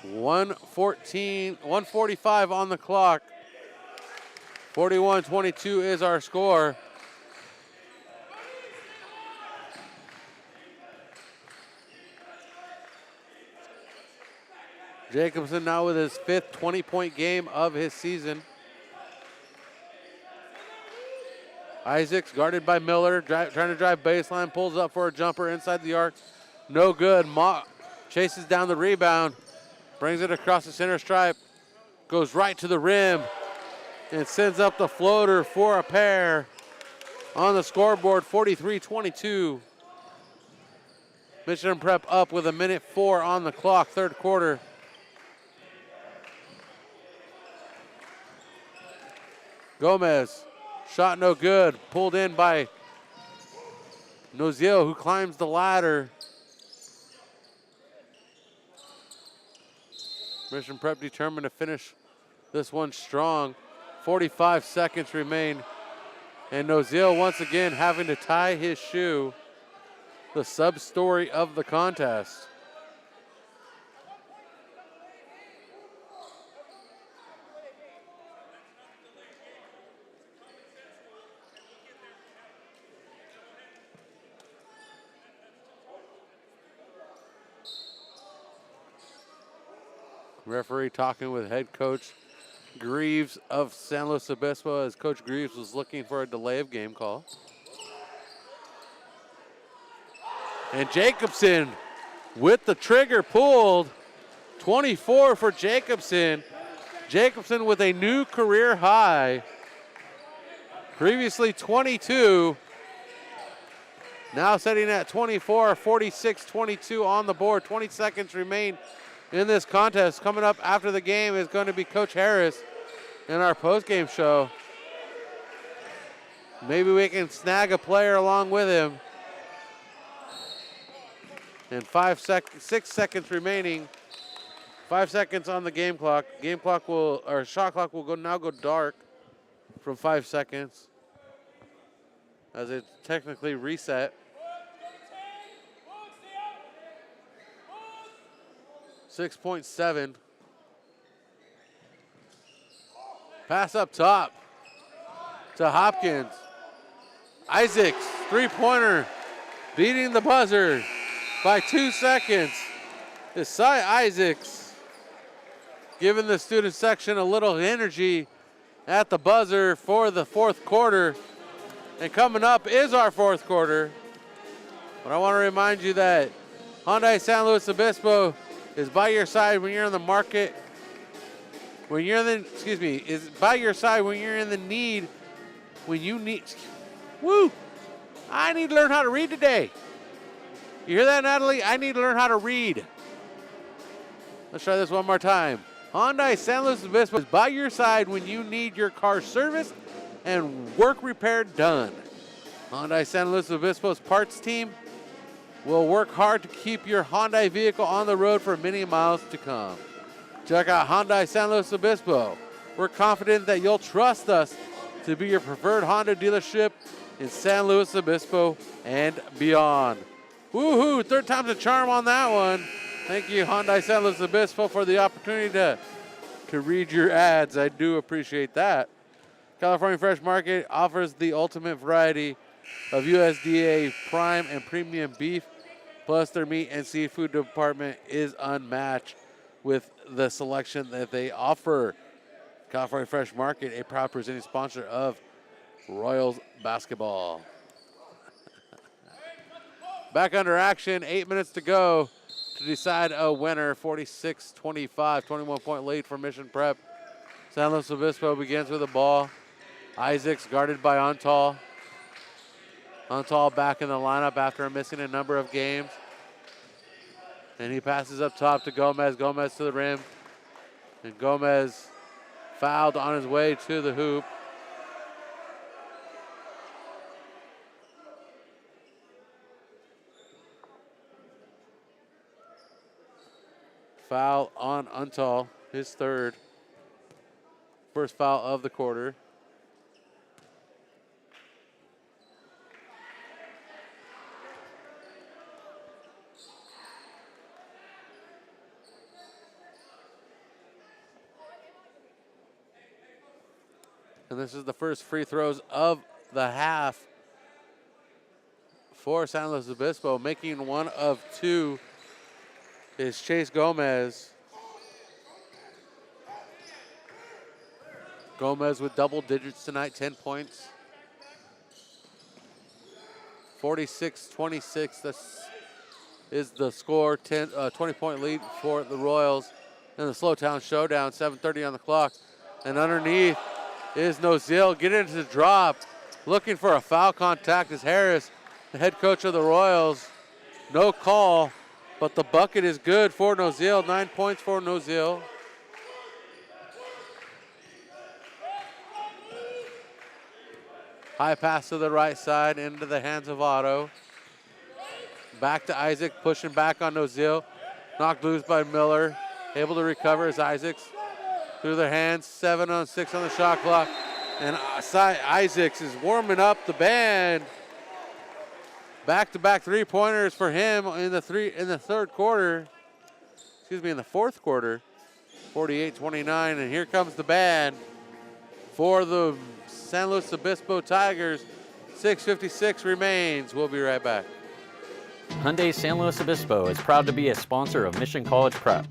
1:45 on the clock. 41-22 is our score. Jacobson now with his 5th 20-point game of his season. Isaacs guarded by Miller, trying to drive baseline, pulls up for a jumper inside the arc. No good. Mott chases down the rebound. Brings it across the center stripe, goes right to the rim, and sends up the floater for a pair on the scoreboard, 43-22. Mission Prep up with 1:04 on the clock, third quarter. Gomez, shot no good, pulled in by Nozil, who climbs the ladder. Mission Prep determined to finish this one strong. 45 seconds remain. And Nozil once again having to tie his shoe. The sub-story of the contest. Referee talking with head coach Greaves of San Luis Obispo as Coach Greaves was looking for a delay of game call. And Jacobson with the trigger pulled. 24 for Jacobson. Jacobson with a new career high. Previously 22. Now sitting at 24, 46-22 on the board. 20 seconds remain in this contest. Coming up after the game is going to be Coach Harris in our postgame show. Maybe we can snag a player along with him. And 6 seconds remaining. 5 seconds on the game clock. Shot clock will now go dark from 5 seconds as it's technically reset. 6.7. Pass up top to Hopkins. Isaacs, three-pointer, beating the buzzer by 2 seconds. Is Cy Isaacs giving the student section a little energy at the buzzer for the fourth quarter. And coming up is our fourth quarter. But I want to remind you that Hyundai San Luis Obispo is by your side when you're in the market. Is by your side when you're in the need. I need to learn how to read today. You hear that, Natalie? I need to learn how to read. Let's try this one more time. Hyundai San Luis Obispo is by your side when you need your car serviced and work repair done. Hyundai San Luis Obispo's parts team will work hard to keep your Hyundai vehicle on the road for many miles to come. Check out Hyundai San Luis Obispo. We're confident that you'll trust us to be your preferred Honda dealership in San Luis Obispo and beyond. Woohoo, third time's a charm on that one. Thank you, Hyundai San Luis Obispo, for the opportunity to read your ads. I do appreciate that. California Fresh Market offers the ultimate variety of USDA prime and premium beef, plus their meat and seafood department is unmatched with the selection that they offer. California Fresh Market, a proud presenting sponsor of Royals basketball. Back under action, 8 minutes to go to decide a winner. 46-25, 21-point lead for Mission Prep. San Luis Obispo begins with the ball. Isaacs guarded by Untal. Untal back in the lineup after missing a number of games. And he passes up top to Gomez. Gomez to the rim. And Gomez fouled on his way to the hoop. Foul on Untal, his third. First foul of the quarter. And this is the first free throws of the half for San Luis Obispo. Making one of two is Chase Gomez. Gomez with double digits tonight, 10 points. 46-26, this is the score, 20-point lead for the Royals in the SLO-Town Showdown, 7:30 on the clock. And underneath is Nozil, get into the drop. Looking for a foul contact is Harris, the head coach of the Royals. No call, but the bucket is good for Nozil, 9 points for Nozil. High pass to the right side into the hands of Otto. Back to Isaac, pushing back on Nozil. Knocked loose by Miller. Able to recover as Isaacs through their hands. 7-on-6 on the shot clock. And Isaacs is warming up the band. Back-to-back three-pointers for him in the third quarter. Excuse me, in the fourth quarter. 48-29, and here comes the band for the San Luis Obispo Tigers. 6:56 remains. We'll be right back. Hyundai San Luis Obispo is proud to be a sponsor of Mission College Prep.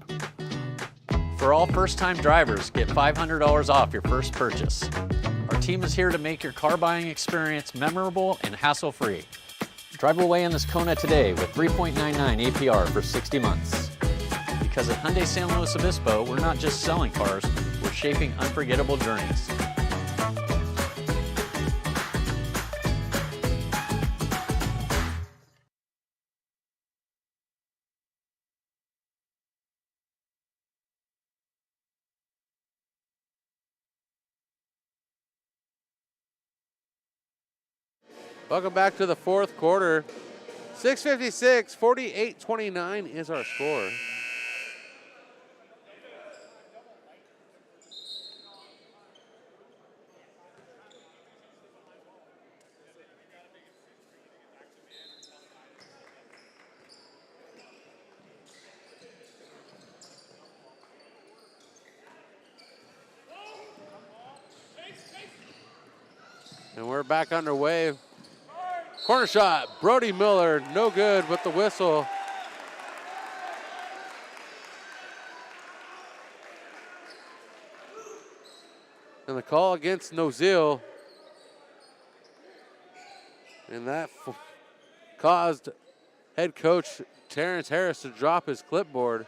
For all first-time drivers, get $500 off your first purchase. Our team is here to make your car buying experience memorable and hassle-free. Drive away in this Kona today with 3.99 APR for 60 months. Because at Hyundai San Luis Obispo, we're not just selling cars, we're shaping unforgettable journeys. Welcome back to the fourth quarter. 6:56, 48-29 is our score. And we're back underway. Corner shot, Brody Miller, no good with the whistle. And the call against Nozil. And that caused head coach Terrence Harris to drop his clipboard.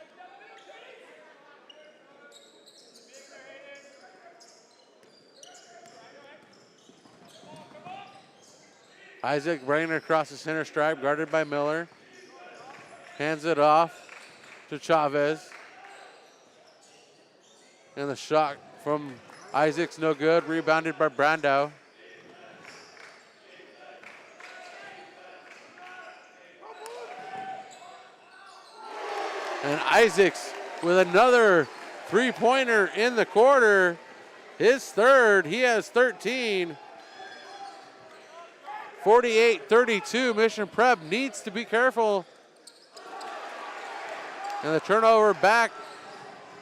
Isaac bringing it across the center stripe, guarded by Miller. Hands it off to Chavez. And the shot from Isaacs, no good. Rebounded by Brandow. And Isaacs with another three-pointer in the quarter. His third, he has 13. 48-32, Mission Prep needs to be careful. And the turnover back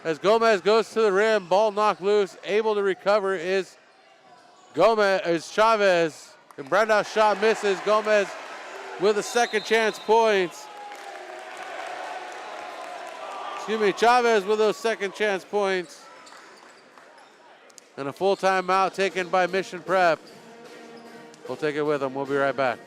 as Gomez goes to the rim, ball knocked loose, able to recover is Chavez. And Brandow's shot misses. Gomez with a second chance points. Chavez with those second chance points. And a full timeout taken by Mission Prep. We'll take it with them. We'll be right back.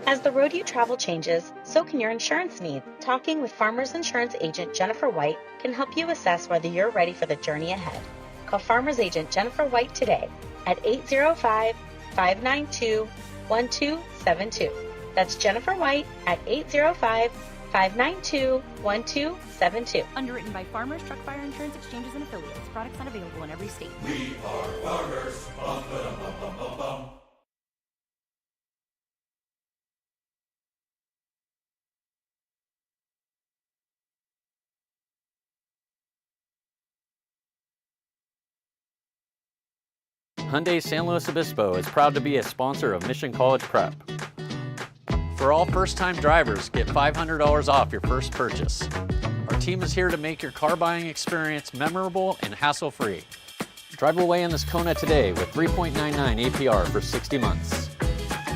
As the road you travel changes, so can your insurance needs. Talking with Farmers Insurance agent Jennifer White can help you assess whether you're ready for the journey ahead. Call Farmers agent Jennifer White today at 805-592-1272. That's Jennifer White at 805-592-1272. Underwritten by Farmers Truck Fire Insurance Exchanges and Affiliates. Products not available in every state. We are Farmers. Bum, ba-dum, bum, bum, bum, bum. Hyundai San Luis Obispo is proud to be a sponsor of Mission College Prep. For all first-time drivers, get $500 off your first purchase. Our team is here to make your car buying experience memorable and hassle-free. Drive away in this Kona today with 3.99 APR for 60 months.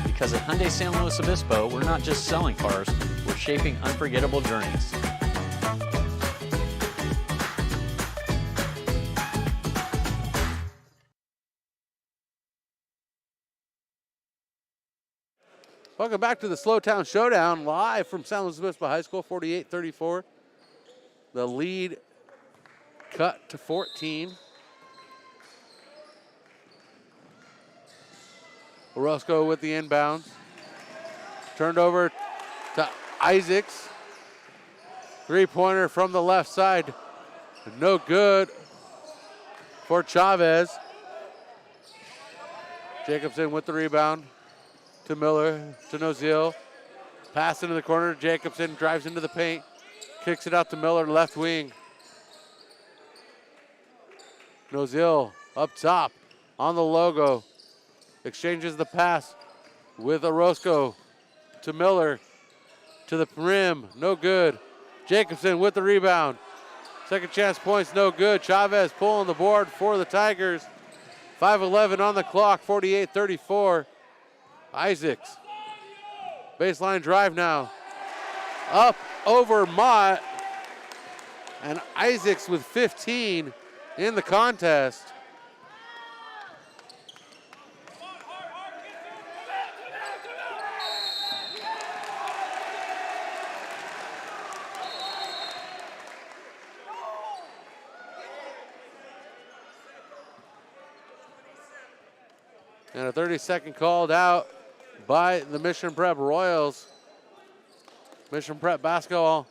Because at Hyundai San Luis Obispo, we're not just selling cars, we're shaping unforgettable journeys. Welcome back to the SLO-Town Showdown, live from San Luis Obispo High School, 48-34. The lead cut to 14. Orozco with the inbounds. Turned over to Isaacs. Three-pointer from the left side. No good for Chavez. Jacobson with the rebound. To Miller, to Nozil. Pass into the corner. Jacobson drives into the paint. Kicks it out to Miller, left wing. Nozil up top on the logo. Exchanges the pass with Orozco to Miller. To the rim, no good. Jacobson with the rebound. Second chance points, no good. Chavez pulling the board for the Tigers. 5:11 on the clock, 48-34. Isaacs, baseline drive now. Up over Mott. And Isaacs with 15 in the contest. And a 30-second called out by the Mission Prep Royals. Mission Prep basketball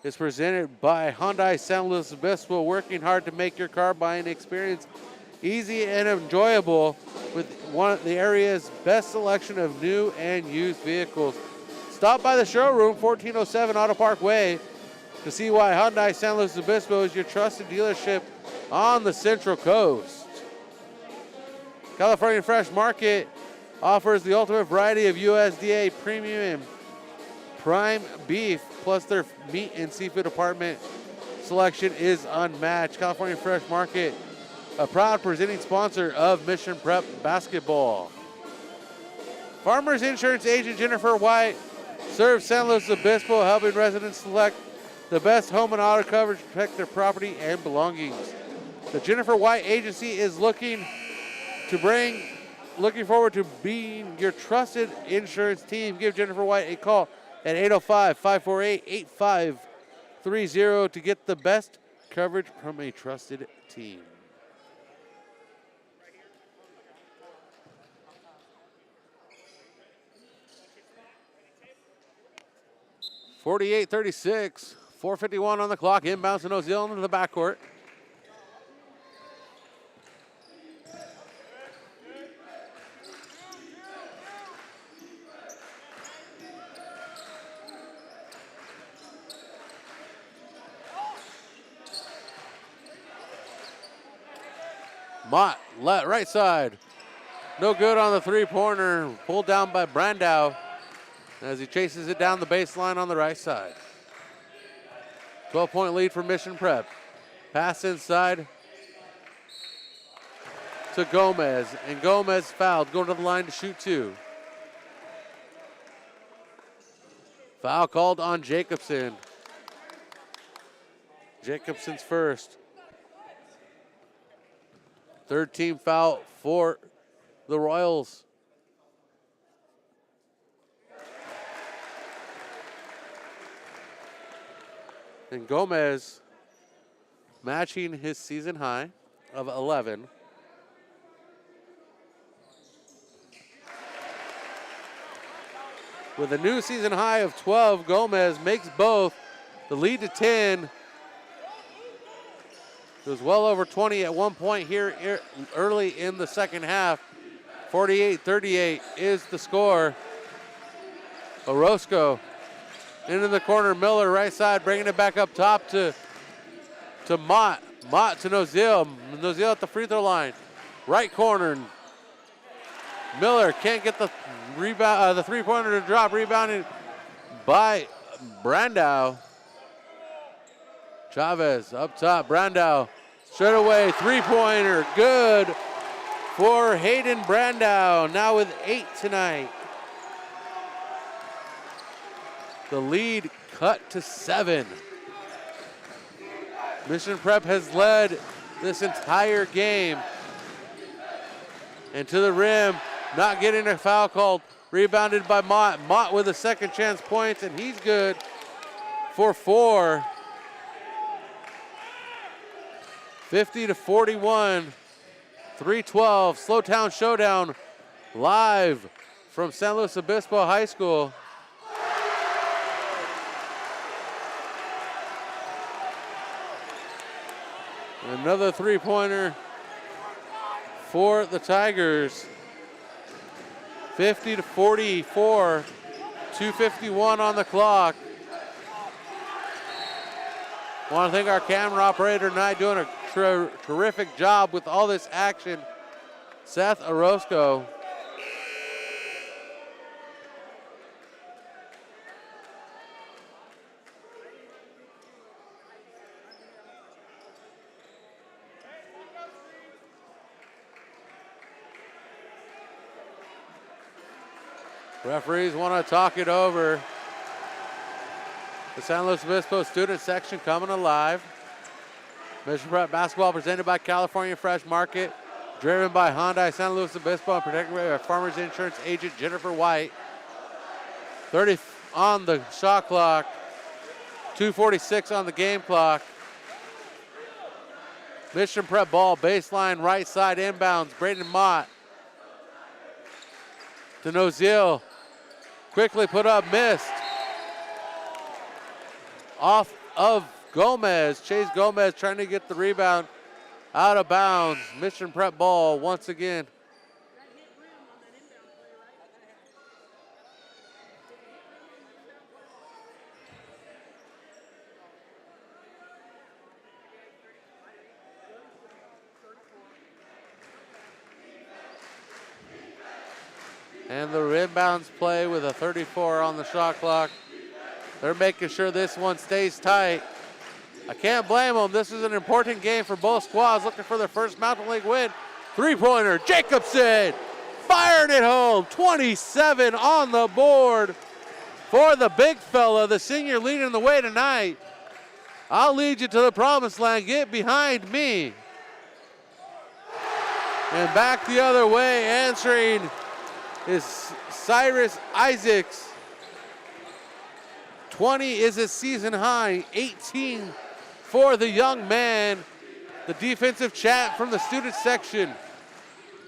is presented by Hyundai San Luis Obispo, working hard to make your car buying experience easy and enjoyable with one of the area's best selection of new and used vehicles. Stop by the showroom, 1407 Auto Park Way, to see why Hyundai San Luis Obispo is your trusted dealership on the Central Coast. California Fresh Market offers the ultimate variety of USDA premium and prime beef, plus their meat and seafood department selection is unmatched. California Fresh Market, a proud presenting sponsor of Mission Prep basketball. Farmers Insurance agent Jennifer White serves San Luis Obispo, helping residents select the best home and auto coverage to protect their property and belongings. The Jennifer White Agency is looking forward to being your trusted insurance team. Give Jennifer White a call at 805-548-8530 to get the best coverage from a trusted team. 48-36, 4:51 on the clock. Inbounds to Ozil into the backcourt. Mott, right side. No good on the three-pointer. Pulled down by Brandow as he chases it down the baseline on the right side. 12-point lead for Mission Prep. Pass inside to Gomez, and Gomez fouled, going to the line to shoot two. Foul called on Jacobson. Jacobson's first. Third team foul for the Royals. And Gomez matching his season high of 11. With a new season high of 12, Gomez makes both. The lead to 10. It was well over 20 at one point here early in the second half. 48-38 is the score. Orozco into the corner. Miller right side, bringing it back up top to Mott. Mott to Nozil. Nozil at the free throw line. Right corner. Miller can't get the rebound, the three-pointer to drop. Rebounded by Brandow. Chavez up top. Brandow straight away. Three-pointer. Good for Hayden Brandow. Now with 8 tonight. The lead cut to 7. Mission Prep has led this entire game. And to the rim, not getting a foul called. Rebounded by Mott. Mott with a second chance points, and he's good for 4. 50-41, 3:12, SLO-Town Showdown live from San Luis Obispo High School. Another three-pointer for the Tigers. 50-44, 2:51 on the clock. I want to thank our camera operator tonight, doing a terrific job with all this action. Seth Orozco. Referees want to talk it over. The San Luis Obispo student section coming alive. Mission Prep basketball presented by California Fresh Market, driven by Hyundai San Luis Obispo, and protected by Farmers Insurance agent Jennifer White. 30 on the shot clock, 2:46 on the game clock. Mission Prep ball, baseline, right side inbounds. Braden Mott to Nozil. Quickly put up, missed. Off of Gomez. Chase Gomez trying to get the rebound out of bounds. Mission Prep ball once again. And the inbounds play with a 34 on the shot clock. They're making sure this one stays tight. I can't blame them. This is an important game for both squads, looking for their first Mountain League win. Three-pointer, Jacobson fired it home. 27 on the board for the big fella, the senior leading the way tonight. I'll lead you to the promised land. Get behind me. And back the other way, answering is Cyrus Isaacs. 20 is his season high, 18 for the young man. The defensive chat from the student section.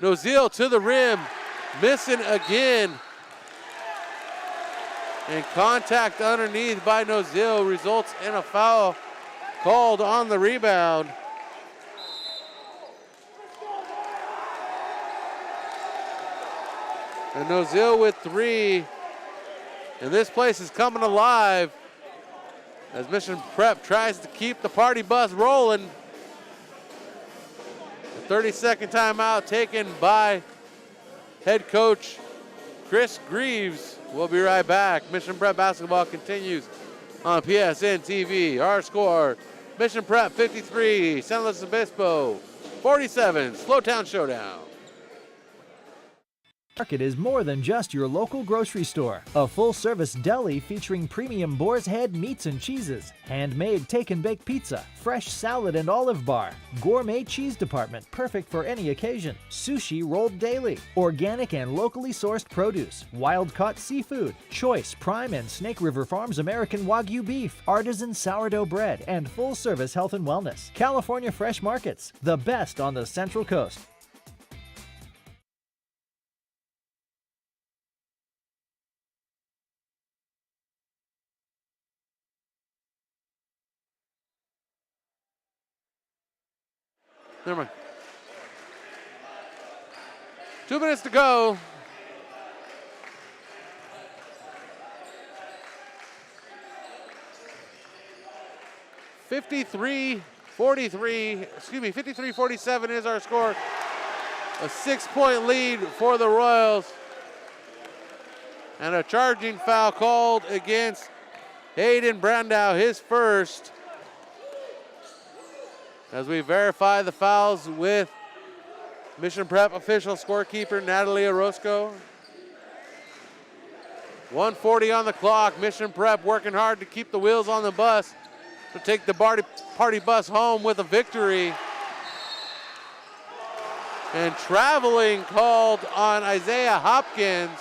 Nozil to the rim, missing again. And contact underneath by Nozil results in a foul called on the rebound. And Nozil with 3. And this place is coming alive as Mission Prep tries to keep the party bus rolling. A 30-second timeout taken by head coach Chris Greaves. We'll be right back. Mission Prep basketball continues on PSNtv. Our score, Mission Prep 53, San Luis Obispo 47, SLO-Town Showdown. Market is more than just your local grocery store. A full-service deli featuring premium boar's head meats and cheeses, handmade take-and-bake pizza, fresh salad and olive bar, gourmet cheese department perfect for any occasion, sushi rolled daily, organic and locally sourced produce, wild-caught seafood, choice Prime and Snake River Farms American Wagyu beef, artisan sourdough bread, and full-service health and wellness. California Fresh Markets, the best on the Central Coast. Never mind. 2 minutes to go. (53-47) is our score. A 6-point lead for the Royals. And a charging foul called against Hayden Brandau, his first. As we verify the fouls with Mission Prep official scorekeeper Natalie Orozco. 1:40 on the clock. Mission Prep working hard to keep the wheels on the bus to take the party bus home with a victory. And traveling called on Isaiah Hopkins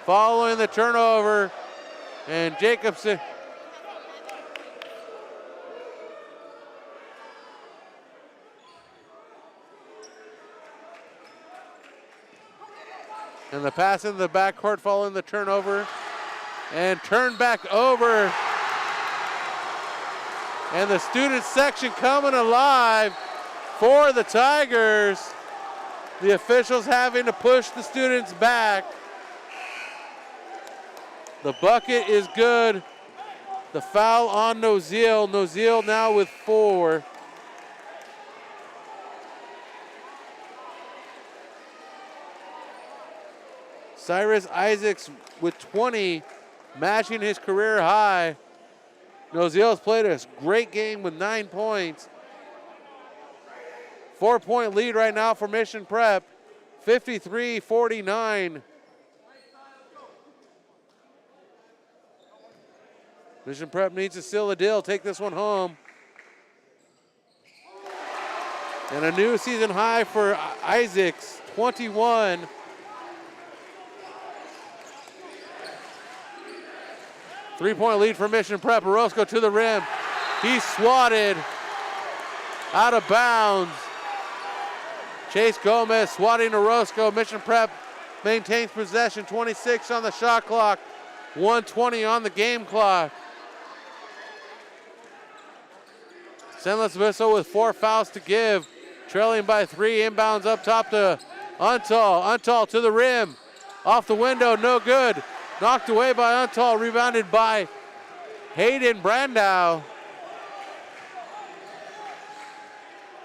following the turnover. And Jacobson. And the pass into the backcourt following the turnover. And turned back over. And the student section coming alive for the Tigers. The officials having to push the students back. The bucket is good. The foul on Nozil. Nozil now with 4. Cyrus Isaacs with 20, matching his career high. Nozil's played a great game with 9 points. 4-point lead right now for Mission Prep, 53-49. Mission Prep needs to seal the deal, take this one home. And a new season high for Isaacs, 21. Three-point lead for Mission Prep. Orozco to the rim. He's swatted out of bounds. Chase Gomez swatting Orozco. Mission Prep maintains possession. 26 on the shot clock. 1:20 on the game clock. San Luis Obispo with 4 fouls to give. Trailing by 3. Inbounds up top to Untal. Untal to the rim. Off the window. No good. Knocked away by Untal, rebounded by Hayden Brandau.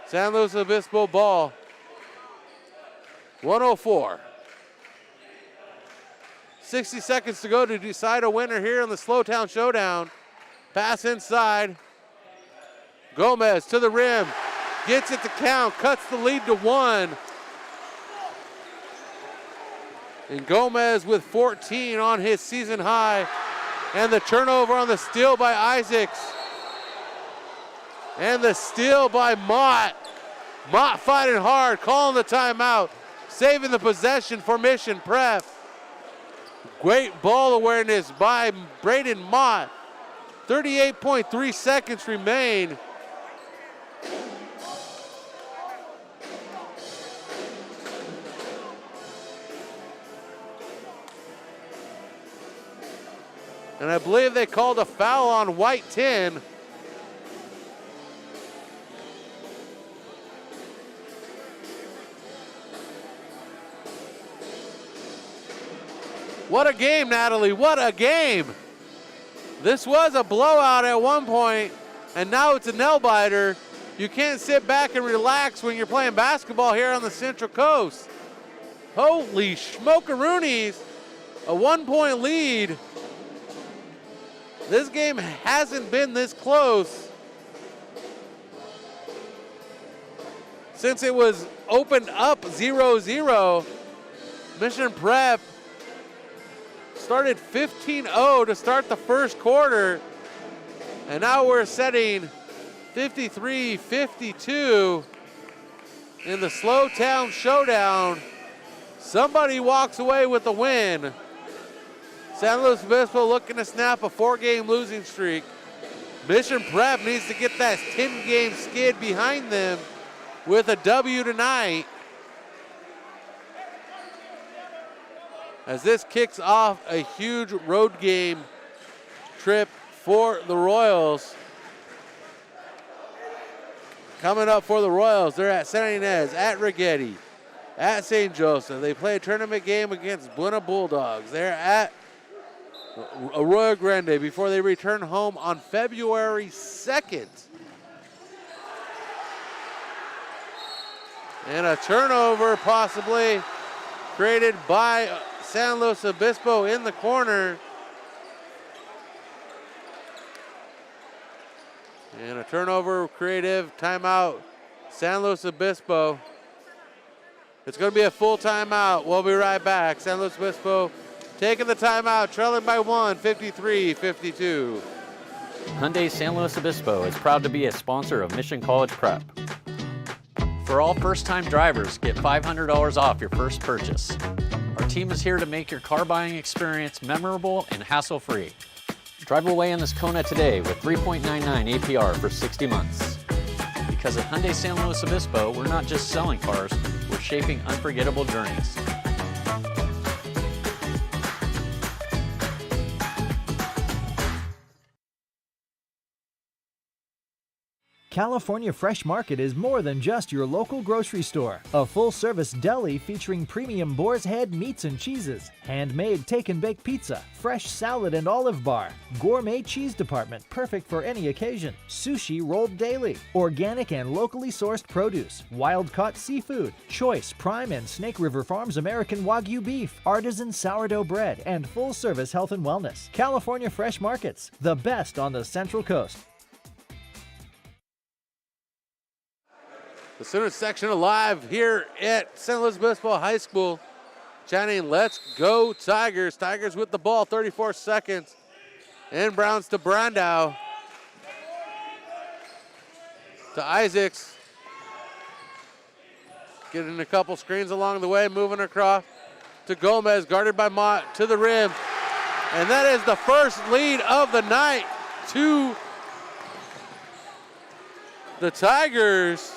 San Luis Obispo ball. 1:04. 60 seconds to go to decide a winner here in the SLO-Town Showdown. Pass inside. Gomez to the rim. Gets it to count, cuts the lead to 1. And Gomez with 14 on his season high. And the turnover on the steal by Isaacs. And the steal by Mott. Mott fighting hard, calling the timeout, saving the possession for Mission Prep. Great ball awareness by Braden Mott. 38.3 seconds remain. And I believe they called a foul on white 10. What a game, Natalie, what a game. This was a blowout at one point, and now it's a nail biter. You can't sit back and relax when you're playing basketball here on the Central Coast. Holy smokeroonies, a 1-point lead. This game hasn't been this close since it was opened up 0-0. Mission Prep started 15-0 to start the first quarter, and now we're setting 53-52 in the SLO-Town Showdown. Somebody walks away with the win. San Luis Obispo looking to snap a 4-game losing streak. Mission Prep needs to get that 10-game skid behind them with a W tonight, as this kicks off a huge road game trip for the Royals. Coming up for the Royals, they're at San Ynez, at Rigetti, at St. Joseph. They play a tournament game against Buena Bulldogs. They're at Arroyo Grande before they return home on February 2nd. And a turnover possibly created by San Luis Obispo in the corner. And a turnover creative, timeout, San Luis Obispo. It's going to be a full timeout. We'll be right back. San Luis Obispo taking the timeout, trailing by 1, 53-52. Hyundai San Luis Obispo is proud to be a sponsor of Mission College Prep. For all first-time drivers, get $500 off your first purchase. Our team is here to make your car buying experience memorable and hassle-free. Drive away in this Kona today with 3.99 APR for 60 months. Because at Hyundai San Luis Obispo, we're not just selling cars, we're shaping unforgettable journeys. California Fresh Market is more than just your local grocery store. A full-service deli featuring premium boar's head meats and cheeses, handmade take-and-bake pizza, fresh salad and olive bar, gourmet cheese department perfect for any occasion, sushi rolled daily, organic and locally sourced produce, wild-caught seafood, choice Prime and Snake River Farms American Wagyu beef, artisan sourdough bread, and full-service health and wellness. California Fresh Markets, the best on the Central Coast. The student section alive here at San Luis Obispo High School, chanting, "Let's go Tigers." Tigers with the ball, 34 seconds. Inbounds to Brandau. To Isaacs. Getting a couple screens along the way, moving across to Gomez, guarded by Mott, to the rim. And that is the first lead of the night to the Tigers.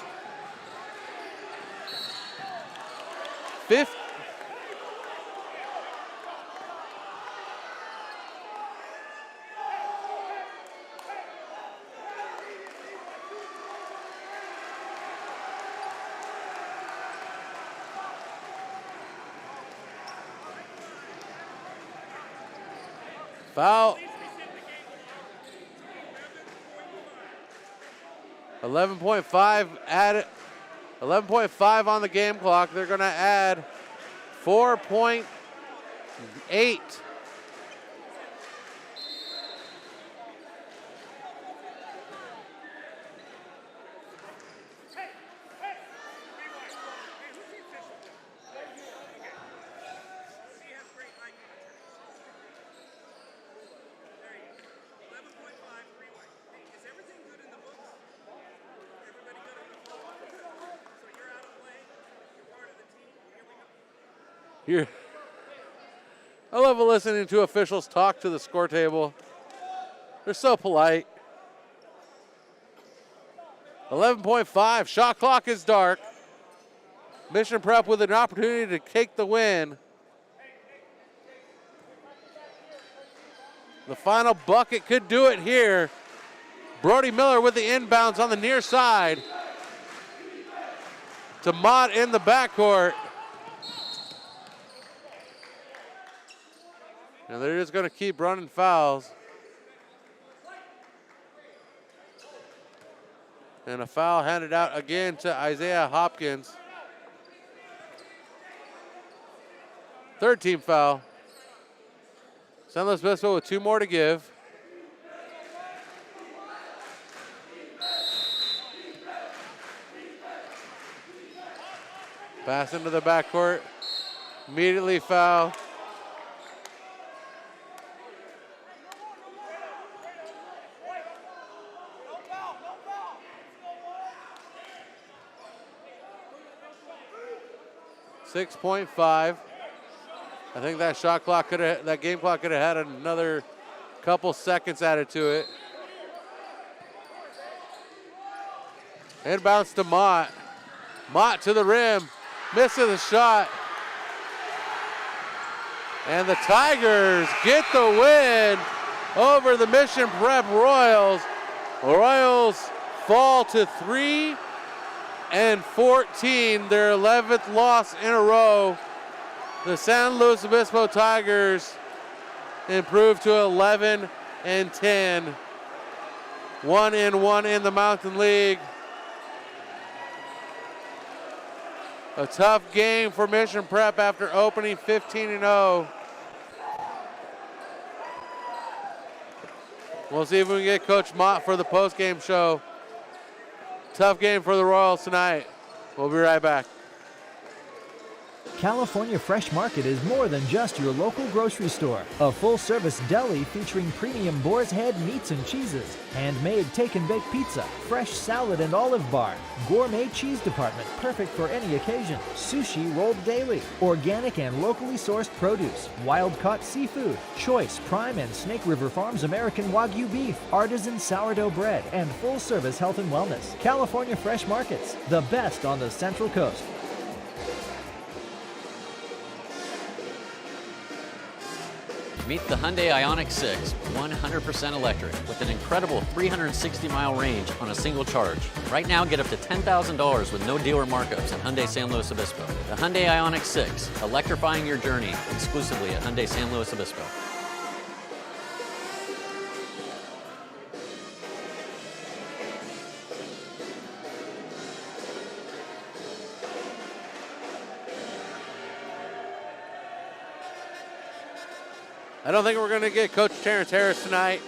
Foul. 11.5 added. 11.5 on the game clock. They're going to add 4.8. I love listening to officials talk to the score table. They're so polite. 11.5, shot clock is dark. Mission Prep with an opportunity to take the win. The final bucket could do it here. Brody Miller with the inbounds on the near side. To Mott in the backcourt. And they're just going to keep running fouls. And a foul handed out again to Isaiah Hopkins. Third team foul. San Luis Obispo with 2 more to give. Pass into the backcourt. Immediately foul. .5. I think that shot clock that game clock could have had another couple seconds added to it. Inbounds to Mott. Mott to the rim. Misses the shot. And the Tigers get the win over the Mission Prep Royals. Royals fall to 3-14, their 11th loss in a row. The San Luis Obispo Tigers improved to 11-10. 1-1 in the Mountain League. A tough game for Mission Prep after opening 15-0. We'll see if we can get Coach Mott for the post-game show. Tough game for the Royals tonight. We'll be right back. California Fresh Market is more than just your local grocery store. A full-service deli featuring premium boar's head meats and cheeses, handmade take-and-bake pizza, fresh salad and olive bar, gourmet cheese department perfect for any occasion, sushi rolled daily, organic and locally sourced produce, wild-caught seafood, choice Prime and Snake River Farms American Wagyu beef, artisan sourdough bread, and full-service health and wellness. California Fresh Markets, the best on the Central Coast. Meet the Hyundai Ioniq 6, 100% electric, with an incredible 360-mile range on a single charge. Right now, get up to $10,000 with no dealer markups at Hyundai San Luis Obispo. The Hyundai Ioniq 6, electrifying your journey exclusively at Hyundai San Luis Obispo. I don't think we're going to get Coach Terrence Harris tonight,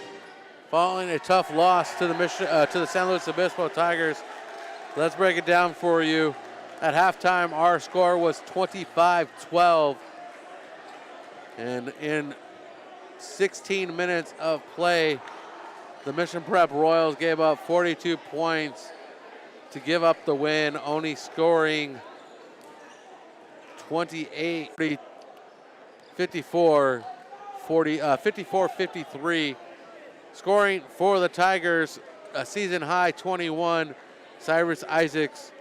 following a tough loss to the San Luis Obispo Tigers. Let's break it down for you. At halftime, our score was 25-12. And in 16 minutes of play, the Mission Prep Royals gave up 42 points to give up the win, only scoring 54-53. Scoring for the Tigers, a season high 21, Cyrus Isaacs,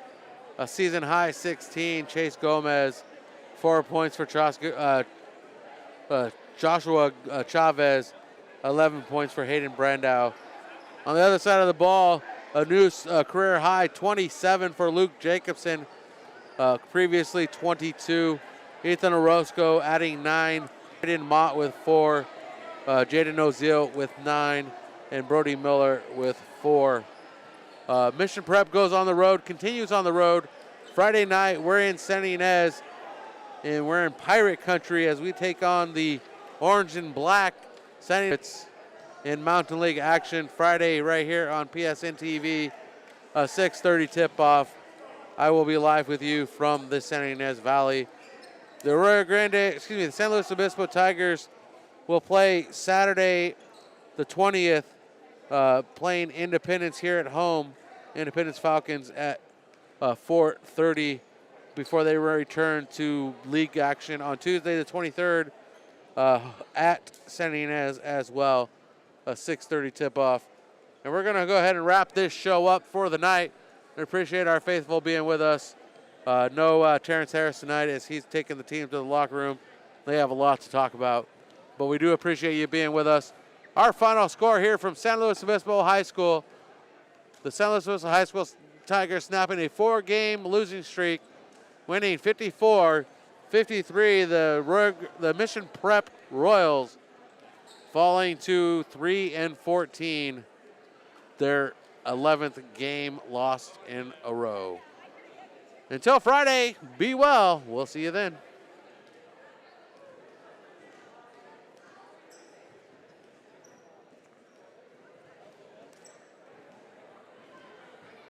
a season high 16, Chase Gomez, 4 points for Joshua Chavez, 11 points for Hayden Brandow. On the other side of the ball, a new career high 27 for Luke Jacobson, previously 22. Ethan Orozco adding 9, Jaden Mott with 4, Jaden Oziel with 9, and Brody Miller with 4. Mission Prep goes on the road, continues on the road. Friday night, we're in San Ynez, and we're in Pirate Country as we take on the Orange and Black San Ynez in Mountain League action Friday right here on PSNtv, a 6:30 tip-off. I will be live with you from the San Ynez Valley. The San Luis Obispo Tigers will play Saturday the 20th, playing Independence here at home, Independence Falcons at 4:30 before they return to league action on Tuesday the 23rd at San Ynez as well, a 6:30 tip-off. And we're going to go ahead and wrap this show up for the night. I appreciate our faithful being with us. No Terrence Harris tonight as he's taking the team to the locker room. They have a lot to talk about. But we do appreciate you being with us. Our final score here from San Luis Obispo High School. The San Luis Obispo High School Tigers snapping a 4-game losing streak, winning 54-53. The Mission Prep Royals falling to 3-14, their 11th game lost in a row. Until Friday, be well. We'll see you then.